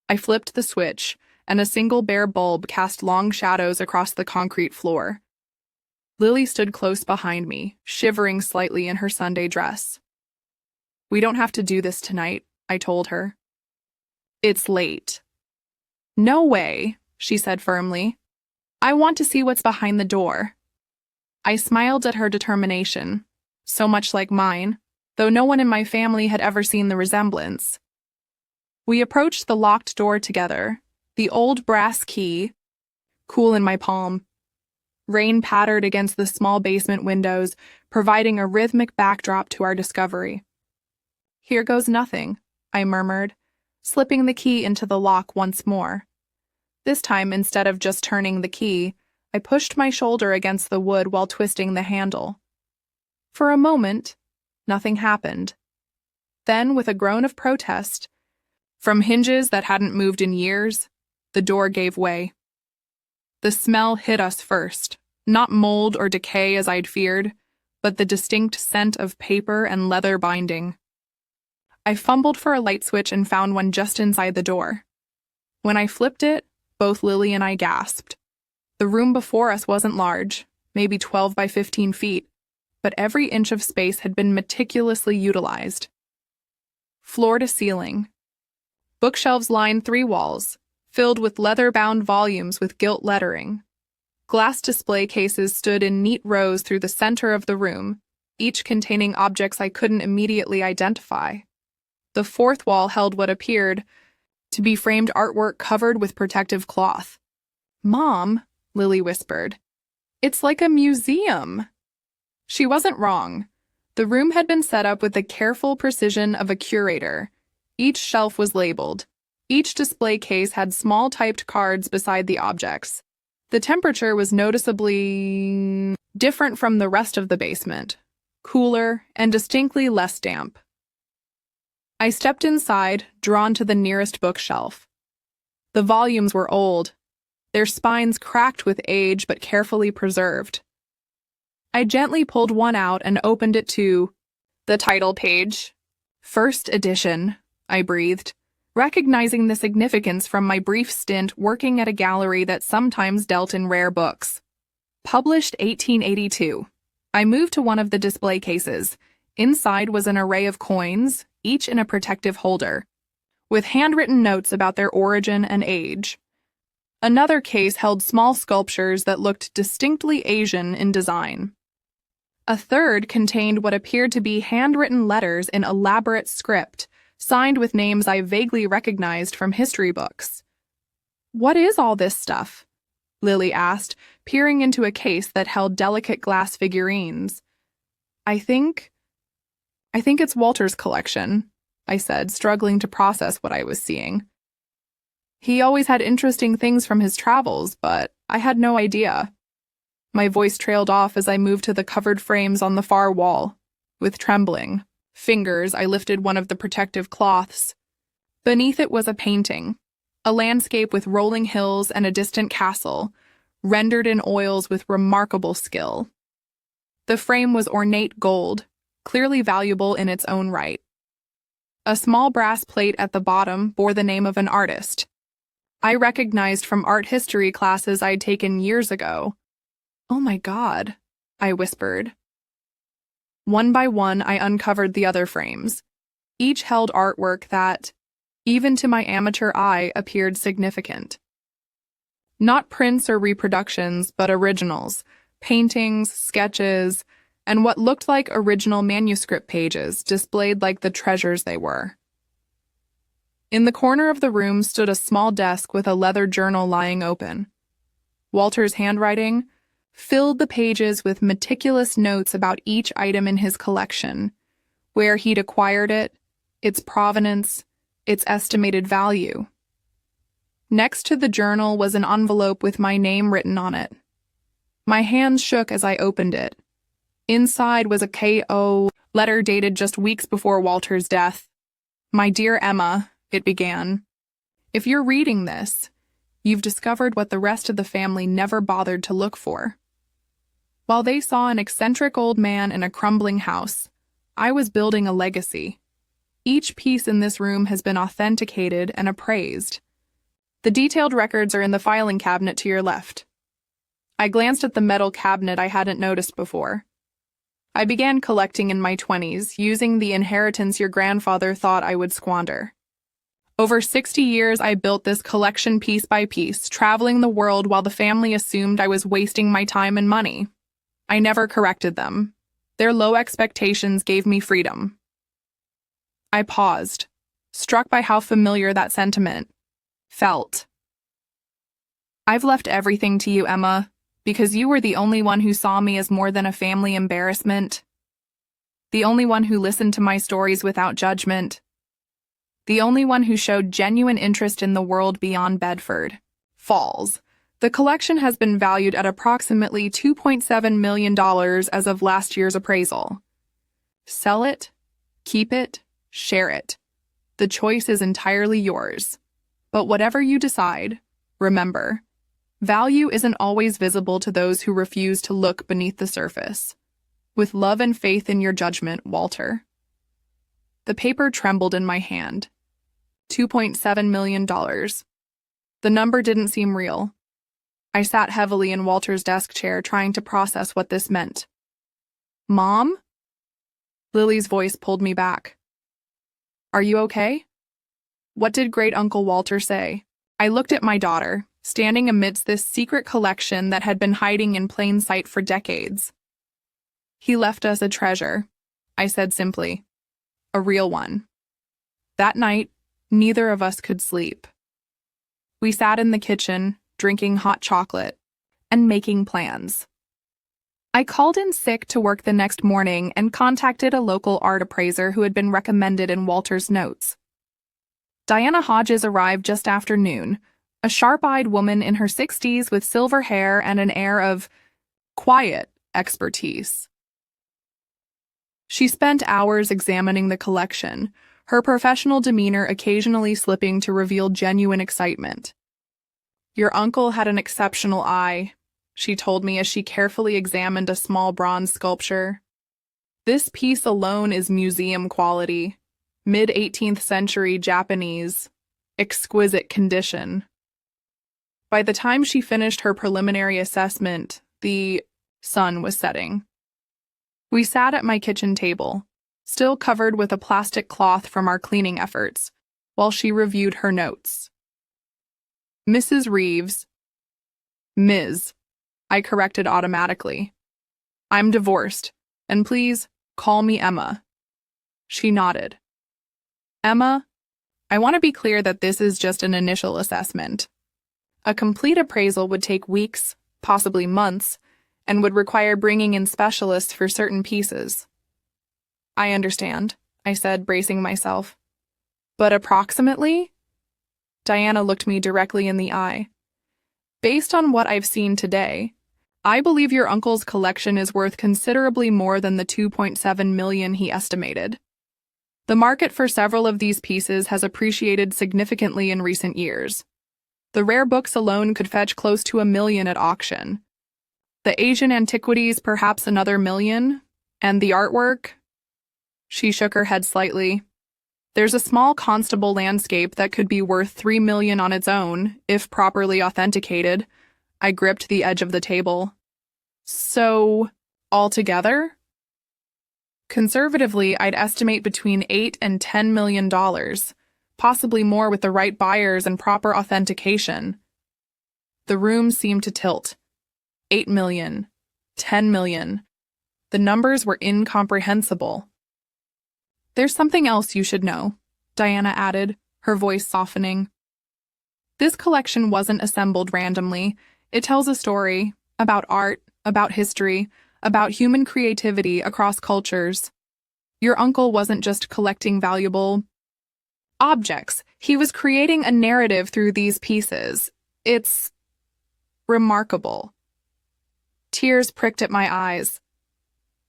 I flipped the switch, and a single bare bulb cast long shadows across the concrete floor. Lily stood close behind me, shivering slightly in her Sunday dress. "We don't have to do this tonight," I told her. "It's late." "No way," she said firmly. "I want to see what's behind the door." I smiled at her determination, so much like mine, though no one in my family had ever seen the resemblance. We approached the locked door together, the old brass key, cool in my palm. Rain pattered against the small basement windows, providing a rhythmic backdrop to our discovery. "Here goes nothing," I murmured, slipping the key into the lock once more. This time, instead of just turning the key, I pushed my shoulder against the wood while twisting the handle. For a moment, nothing happened. Then, with a groan of protest, from hinges that hadn't moved in years, the door gave way. The smell hit us first, not mold or decay as I'd feared, but the distinct scent of paper and leather binding. I fumbled for a light switch and found one just inside the door. When I flipped it, both Lily and I gasped. The room before us wasn't large, maybe 12 by 15 feet, but every inch of space had been meticulously utilized. Floor to ceiling. Bookshelves lined 3 walls, filled with leather-bound volumes with gilt lettering. Glass display cases stood in neat rows through the center of the room, each containing objects I couldn't immediately identify. The 4th wall held what appeared to be framed artwork covered with protective cloth. "Mom," Lily whispered, "it's like a museum." She wasn't wrong. The room had been set up with the careful precision of a curator. Each shelf was labeled. Each display case had small typed cards beside the objects. The temperature was noticeably different from the rest of the basement, cooler and distinctly less damp. I stepped inside, drawn to the nearest bookshelf. The volumes were old, their spines cracked with age but carefully preserved. I gently pulled one out and opened it to the title page. "First edition," I breathed, recognizing the significance from my brief stint working at a gallery that sometimes dealt in rare books. Published 1882. I moved to one of the display cases. Inside was an array of coins, each in a protective holder, with handwritten notes about their origin and age. Another case held small sculptures that looked distinctly Asian in design. A third contained what appeared to be handwritten letters in elaborate script, signed with names I vaguely recognized from history books. "What is all this stuff?" Lily asked, peering into a case that held delicate glass figurines. I think it's Walter's collection," I said, struggling to process what I was seeing. "He always had interesting things from his travels, but I had no idea." My voice trailed off as I moved to the covered frames on the far wall. With trembling fingers, I lifted one of the protective cloths. Beneath it was a painting, a landscape with rolling hills and a distant castle, rendered in oils with remarkable skill. The frame was ornate gold, clearly valuable in its own right. A small brass plate at the bottom bore the name of an artist I recognized from art history classes I'd taken years ago. "Oh my God," I whispered. One by one, I uncovered the other frames. Each held artwork that, even to my amateur eye, appeared significant. Not prints or reproductions, but originals, paintings, sketches, and what looked like original manuscript pages displayed like the treasures they were. In the corner of the room stood a small desk with a leather journal lying open. Walter's handwriting, filled the pages with meticulous notes about each item in his collection, where he'd acquired it, its provenance, its estimated value. Next to the journal was an envelope with my name written on it. My hands shook as I opened it. Inside was a K.O. letter dated just weeks before Walter's death. "My dear Emma," it began, "if you're reading this, you've discovered what the rest of the family never bothered to look for. While they saw an eccentric old man in a crumbling house, I was building a legacy. Each piece in this room has been authenticated and appraised. The detailed records are in the filing cabinet to your left." I glanced at the metal cabinet I hadn't noticed before. I began collecting in my 20s, using the inheritance your grandfather thought I would squander. Over 60 years, I built this collection piece by piece, traveling the world while the family assumed I was wasting my time and money. I never corrected them. Their low expectations gave me freedom. I paused, struck by how familiar that sentiment felt. "I've left everything to you, Emma, because you were the only one who saw me as more than a family embarrassment. The only one who listened to my stories without judgment. The only one who showed genuine interest in the world beyond Bedford Falls. The collection has been valued at approximately $2.7 million as of last year's appraisal. Sell it, keep it, share it. The choice is entirely yours. But whatever you decide, remember, value isn't always visible to those who refuse to look beneath the surface. With love and faith in your judgment, Walter." The paper trembled in my hand. $2.7 million. The number didn't seem real. I sat heavily in Walter's desk chair, trying to process what this meant. "Mom?" Lily's voice pulled me back. "Are you okay? What did Great Uncle Walter say?" I looked at my daughter, standing amidst this secret collection that had been hiding in plain sight for decades. "He left us a treasure," I said simply. "A real one." That night, neither of us could sleep. We sat in the kitchen, drinking hot chocolate, and making plans. I called in sick to work the next morning and contacted a local art appraiser who had been recommended in Walter's notes. Diana Hodges arrived just after noon, a sharp-eyed woman in her 60s with silver hair and an air of quiet expertise. She spent hours examining the collection, her professional demeanor occasionally slipping to reveal genuine excitement. "Your uncle had an exceptional eye," she told me as she carefully examined a small bronze sculpture. "This piece alone is museum quality, mid-18th century Japanese, exquisite condition." By the time she finished her preliminary assessment, the sun was setting. We sat at my kitchen table, still covered with a plastic cloth from our cleaning efforts, while she reviewed her notes. "Mrs. Reeves." "Ms." I corrected automatically. "I'm divorced, and please call me Emma." She nodded. "Emma, I want to be clear that this is just an initial assessment. A complete appraisal would take weeks, possibly months, and would require bringing in specialists for certain pieces." "I understand," I said, bracing myself. "But approximately?" Diana looked me directly in the eye. "Based on what I've seen today, I believe your uncle's collection is worth considerably more than the $2.7 million he estimated. The market for several of these pieces has appreciated significantly in recent years. The rare books alone could fetch close to $1 million at auction. The Asian antiquities perhaps another $1 million, and the artwork?" She shook her head slightly. "There's a small Constable landscape that could be worth $3 million on its own, if properly authenticated." I gripped the edge of the table. "So, altogether?" "Conservatively, I'd estimate between $8 and $10 million, possibly more with the right buyers and proper authentication." The room seemed to tilt. 8 million, 10 million. The numbers were incomprehensible. "There's something else you should know," Diana added, her voice softening. "This collection wasn't assembled randomly. It tells a story about art, about history, about human creativity across cultures. Your uncle wasn't just collecting valuable objects. He was creating a narrative through these pieces. It's remarkable. Tears pricked at my eyes.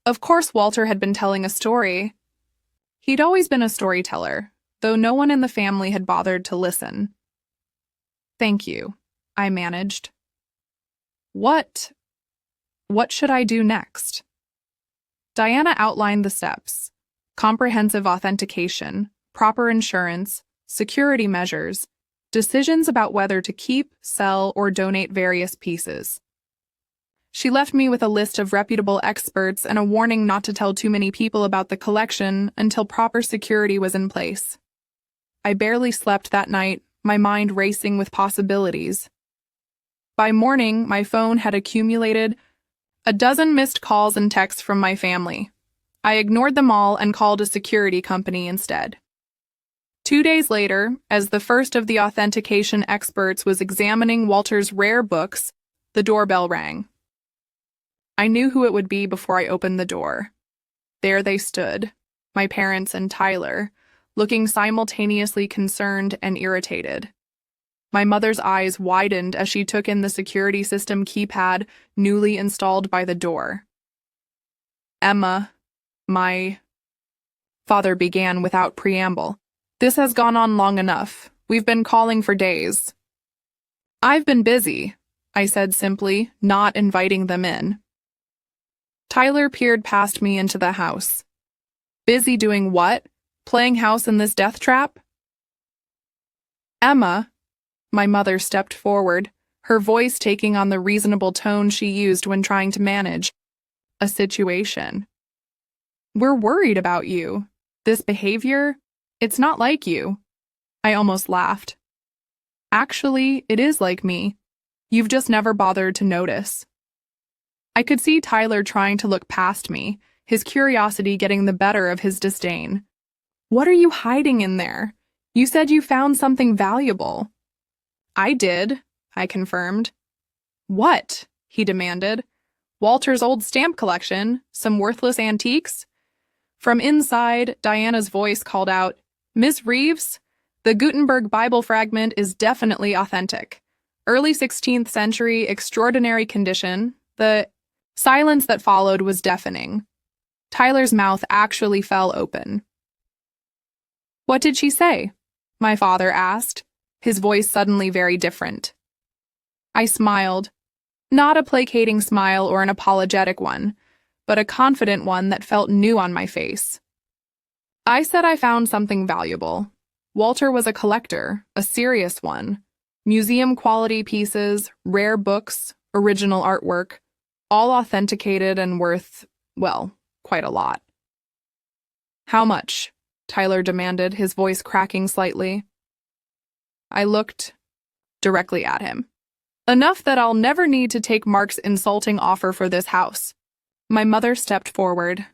Of course, Walter had been telling a story. He'd always been a storyteller, though no one in the family had bothered to listen. Thank you, I managed. What should I do next? Diana outlined the steps: comprehensive authentication, proper insurance, security measures, decisions about whether to keep, sell, or donate various pieces. She left me with a list of reputable experts and a warning not to tell too many people about the collection until proper security was in place. I barely slept that night, my mind racing with possibilities. By morning, my phone had accumulated a dozen missed calls and texts from my family. I ignored them all and called a security company instead. 2 days later, as the first of the authentication experts was examining Walter's rare books, the doorbell rang. I knew who it would be before I opened the door. There they stood, my parents and Tyler, looking simultaneously concerned and irritated. My mother's eyes widened as she took in the security system keypad newly installed by the door. Emma, my father began without preamble. This has gone on long enough. We've been calling for days. I've been busy, I said simply, not inviting them in. Tyler peered past me into the house. Busy doing what? Playing house in this death trap? Emma, my mother stepped forward, her voice taking on the reasonable tone she used when trying to manage a situation. We're worried about you. This behavior, it's not like you. I almost laughed. Actually, it is like me. You've just never bothered to notice. I could see Tyler trying to look past me, his curiosity getting the better of his disdain. What are you hiding in there? You said you found something valuable. I did, I confirmed. What? He demanded. Walter's old stamp collection, some worthless antiques? From inside, Diana's voice called out, Miss Reeves, the Gutenberg Bible fragment is definitely authentic. Early 16th century, extraordinary condition. The silence that followed was deafening. Tyler's mouth actually fell open. What did she say? My father asked, his voice suddenly very different. I smiled, not a placating smile or an apologetic one, but a confident one that felt new on my face. I said I found something valuable. Walter was a collector, a serious one. Museum-quality pieces, rare books, original artwork, all authenticated and worth, well, quite a lot. How much? Tyler demanded, his voice cracking slightly. I looked directly at him. Enough that I'll never need to take Mark's insulting offer for this house. My mother stepped forward.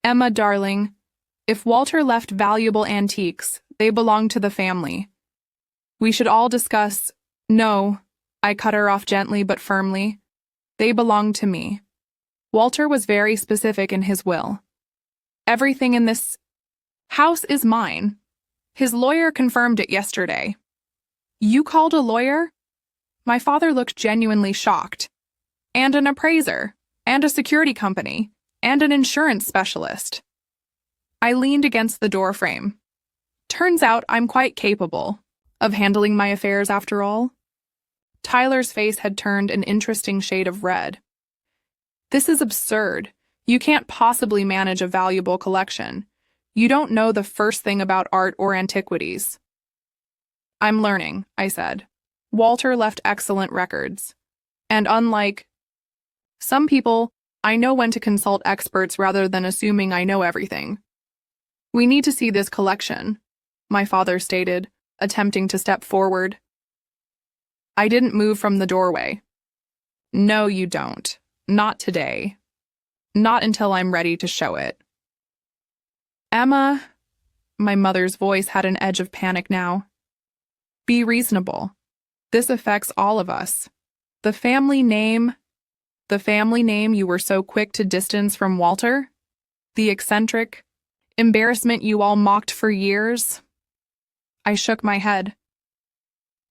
Emma, darling, if Walter left valuable antiques, they belong to the family. We should all discuss— No, I cut her off gently but firmly. They belong to me. Walter was very specific in his will. Everything in this house is mine. His lawyer confirmed it yesterday. You called a lawyer? My father looked genuinely shocked. And an appraiser, and a security company, and an insurance specialist. I leaned against the doorframe. Turns out I'm quite capable of handling my affairs after all. Tyler's face had turned an interesting shade of red. This is absurd. You can't possibly manage a valuable collection. You don't know the first thing about art or antiquities. I'm learning, I said. Walter left excellent records. And unlike some people, I know when to consult experts rather than assuming I know everything. We need to see this collection, my father stated, attempting to step forward. I didn't move from the doorway. No, you don't. Not today. Not until I'm ready to show it. Emma, my mother's voice had an edge of panic now. Be reasonable. This affects all of us. The family name, The family name you were so quick to distance from Walter? The eccentric? Embarrassment you all mocked for years? I shook my head.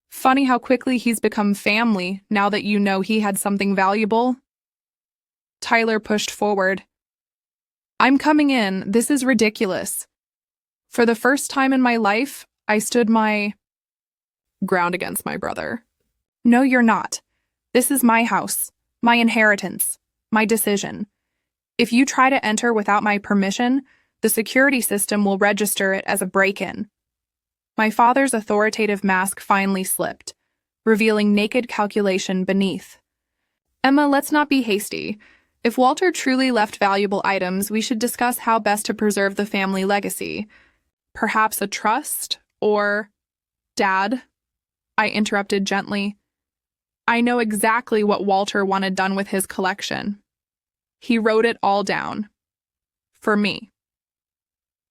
Funny how quickly he's become family now that you know he had something valuable. Tyler pushed forward. I'm coming in. This is ridiculous. For the first time in my life, I stood my ground against my brother. No, you're not. This is my house, my inheritance, my decision. If you try to enter without my permission, the security system will register it as a break-in. My father's authoritative mask finally slipped, revealing naked calculation beneath. Emma, let's not be hasty. If Walter truly left valuable items, we should discuss how best to preserve the family legacy. Perhaps a trust, or… Dad, I interrupted gently. I know exactly what Walter wanted done with his collection. He wrote it all down. For me.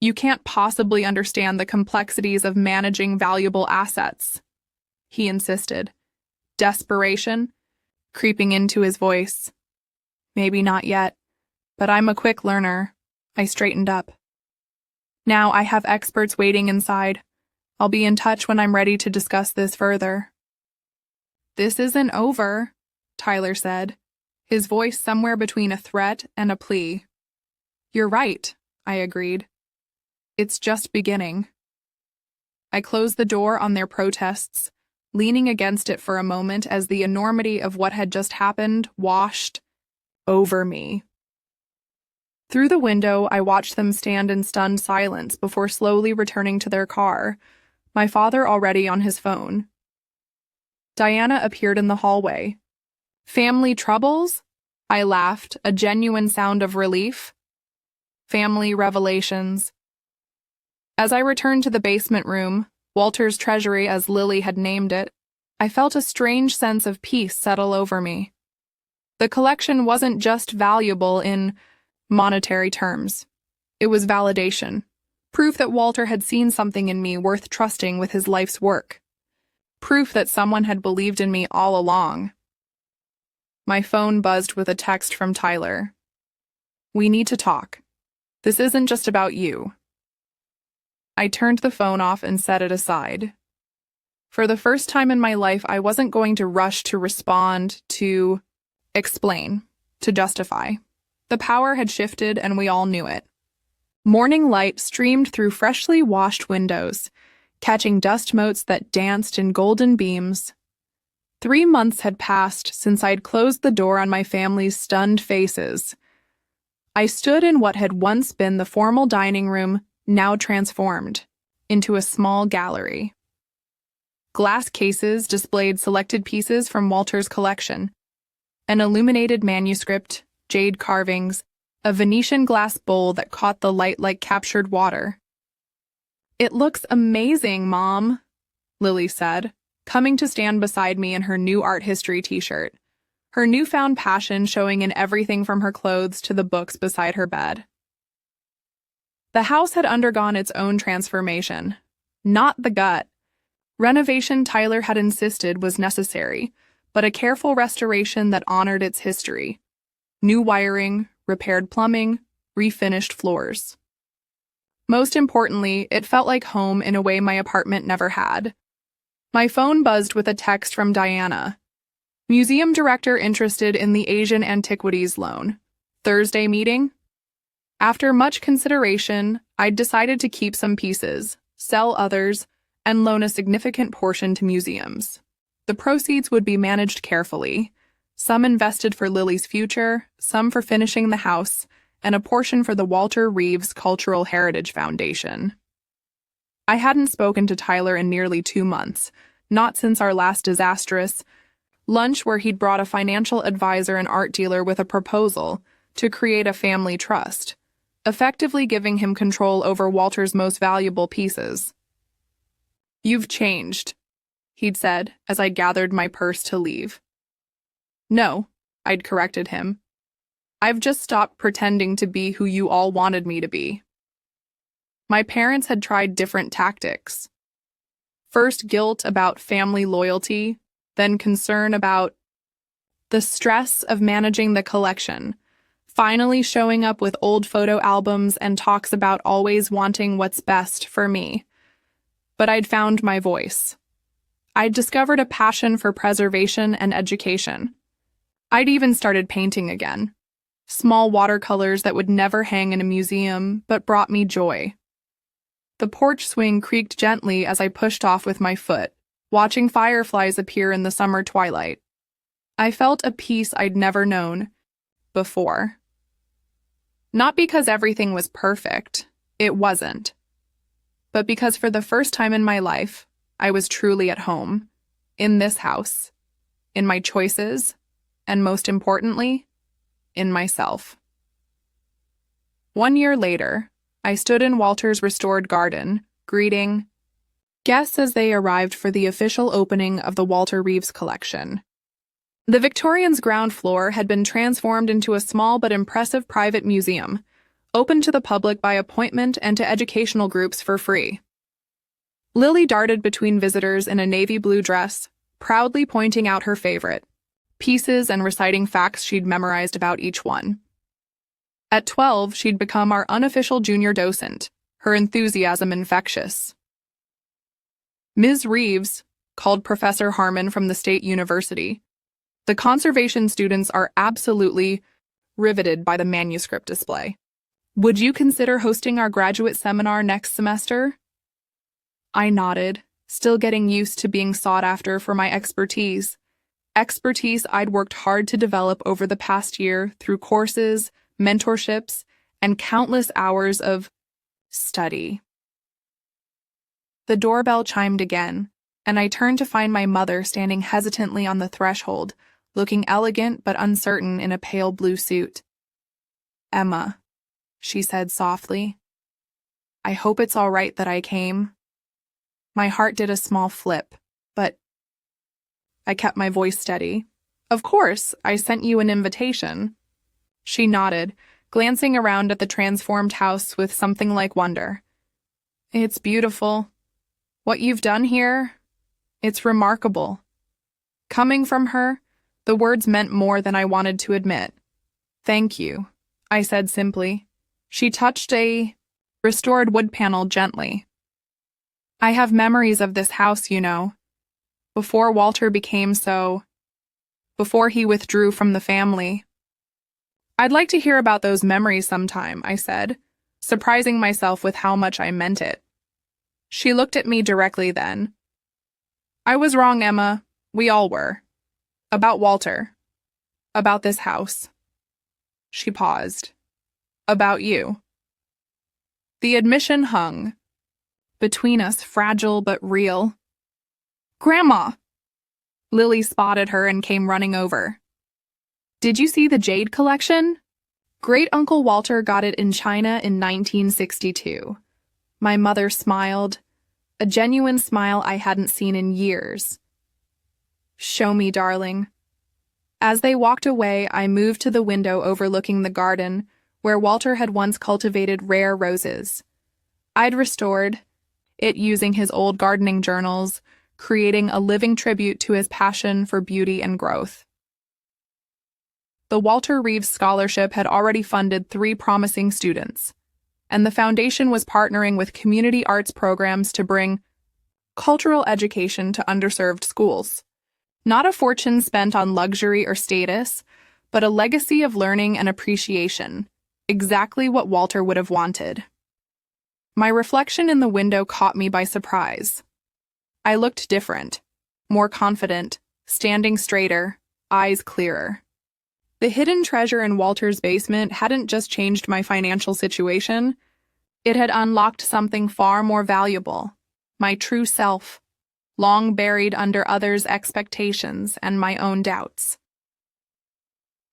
You can't possibly understand the complexities of managing valuable assets, he insisted, desperation creeping into his voice. Maybe not yet, but I'm a quick learner. I straightened up. Now I have experts waiting inside. I'll be in touch when I'm ready to discuss this further. This isn't over, Tyler said, his voice somewhere between a threat and a plea. You're right, I agreed. It's just beginning. I closed the door on their protests, leaning against it for a moment as the enormity of what had just happened washed over me. Through the window, I watched them stand in stunned silence before slowly returning to their car, my father already on his phone. Diana appeared in the hallway. Family troubles? I laughed, a genuine sound of relief. Family revelations. As I returned to the basement room, Walter's treasury as Lily had named it, I felt a strange sense of peace settle over me. The collection wasn't just valuable in monetary terms. It was validation, proof that Walter had seen something in me worth trusting with his life's work. Proof that someone had believed in me all along. My phone buzzed with a text from Tyler. We need to talk. This isn't just about you. I turned the phone off and set it aside. For the first time in my life, I wasn't going to rush to respond, to explain, to justify. The power had shifted and we all knew it. Morning light streamed through freshly washed windows, catching dust motes that danced in golden beams. 3 months had passed since I'd closed the door on my family's stunned faces. I stood in what had once been the formal dining room, now transformed into a small gallery. Glass cases displayed selected pieces from Walter's collection. An illuminated manuscript, jade carvings, a Venetian glass bowl that caught the light like captured water. It looks amazing, Mom, Lily said, coming to stand beside me in her new art history t-shirt, her newfound passion showing in everything from her clothes to the books beside her bed. The house had undergone its own transformation. Not the gut. Renovation Tyler had insisted was necessary, but a careful restoration that honored its history. New wiring, repaired plumbing, refinished floors. Most importantly, it felt like home in a way my apartment never had. My phone buzzed with a text from Diana. Museum director interested in the Asian Antiquities loan. Thursday meeting? After much consideration, I'd decided to keep some pieces, sell others, and loan a significant portion to museums. The proceeds would be managed carefully, some invested for Lily's future, some for finishing the house, and a portion for the Walter Reeves Cultural Heritage Foundation. I hadn't spoken to Tyler in nearly 2 months, not since our last disastrous lunch where he'd brought a financial advisor and art dealer with a proposal to create a family trust, effectively giving him control over Walter's most valuable pieces. You've changed, he'd said as I gathered my purse to leave. No, I'd corrected him. I've just stopped pretending to be who you all wanted me to be. My parents had tried different tactics. First guilt about family loyalty, then concern about The stress of managing the collection, finally showing up with old photo albums and talks about always wanting what's best for me. But I'd found my voice. I'd discovered a passion for preservation and education. I'd even started painting again. Small watercolors that would never hang in a museum, but brought me joy. The porch swing creaked gently as I pushed off with my foot, watching fireflies appear in the summer twilight. I felt a peace I'd never known before. Not because everything was perfect, it wasn't. But because for the first time in my life, I was truly at home, in this house, in my choices, and most importantly, in myself. 1 year later, I stood in Walter's restored garden, greeting guests as they arrived for the official opening of the Walter Reeves collection. The Victorian's ground floor had been transformed into a small but impressive private museum, open to the public by appointment and to educational groups for free. Lily darted between visitors in a navy blue dress, proudly pointing out her favorite pieces and reciting facts she'd memorized about each one. At 12, she'd become our unofficial junior docent, her enthusiasm infectious. Ms. Reeves, called Professor Harmon from the State University, the conservation students are absolutely riveted by the manuscript display. Would you consider hosting our graduate seminar next semester? I nodded, still getting used to being sought after for my expertise. Expertise I'd worked hard to develop over the past year through courses, mentorships, and countless hours of study. The doorbell chimed again, and I turned to find my mother standing hesitantly on the threshold, looking elegant but uncertain in a pale blue suit. "Emma," she said softly, "I hope it's all right that I came." My heart did a small flip, but I kept my voice steady. "Of course, I sent you an invitation." She nodded, glancing around at the transformed house with something like wonder. "It's beautiful. What you've done here, it's remarkable." Coming from her, the words meant more than I wanted to admit. "Thank you," I said simply. She touched a restored wood panel gently. "I have memories of this house, you know. Before Walter became before he withdrew from the family." "I'd like to hear about those memories sometime," I said, surprising myself with how much I meant it. She looked at me directly then. "I was wrong, Emma. We all were. About Walter. About this house." She paused. "About you." The admission hung between us, fragile but real. "Grandma!" Lily spotted her and came running over. "Did you see the jade collection? Great-Uncle Walter got it in China in 1962. My mother smiled, a genuine smile I hadn't seen in years. "Show me, darling." As they walked away, I moved to the window overlooking the garden, where Walter had once cultivated rare roses. I'd restored it using his old gardening journals, creating a living tribute to his passion for beauty and growth. The Walter Reeves Scholarship had already funded 3 promising students, and the foundation was partnering with community arts programs to bring cultural education to underserved schools. Not a fortune spent on luxury or status, but a legacy of learning and appreciation, exactly what Walter would have wanted. My reflection in the window caught me by surprise. I looked different, more confident, standing straighter, eyes clearer. The hidden treasure in Walter's basement hadn't just changed my financial situation, it had unlocked something far more valuable, my true self, long buried under others' expectations and my own doubts.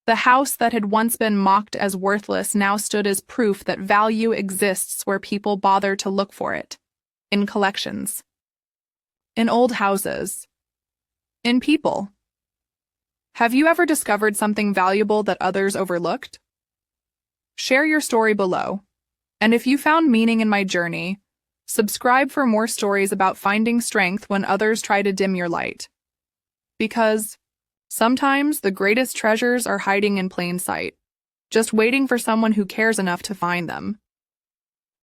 The house that had once been mocked as worthless now stood as proof that value exists where people bother to look for it. In collections. In old houses. In people. Have you ever discovered something valuable that others overlooked? Share your story below. And if you found meaning in my journey, subscribe for more stories about finding strength when others try to dim your light. Because Sometimes the greatest treasures are hiding in plain sight, just waiting for someone who cares enough to find them.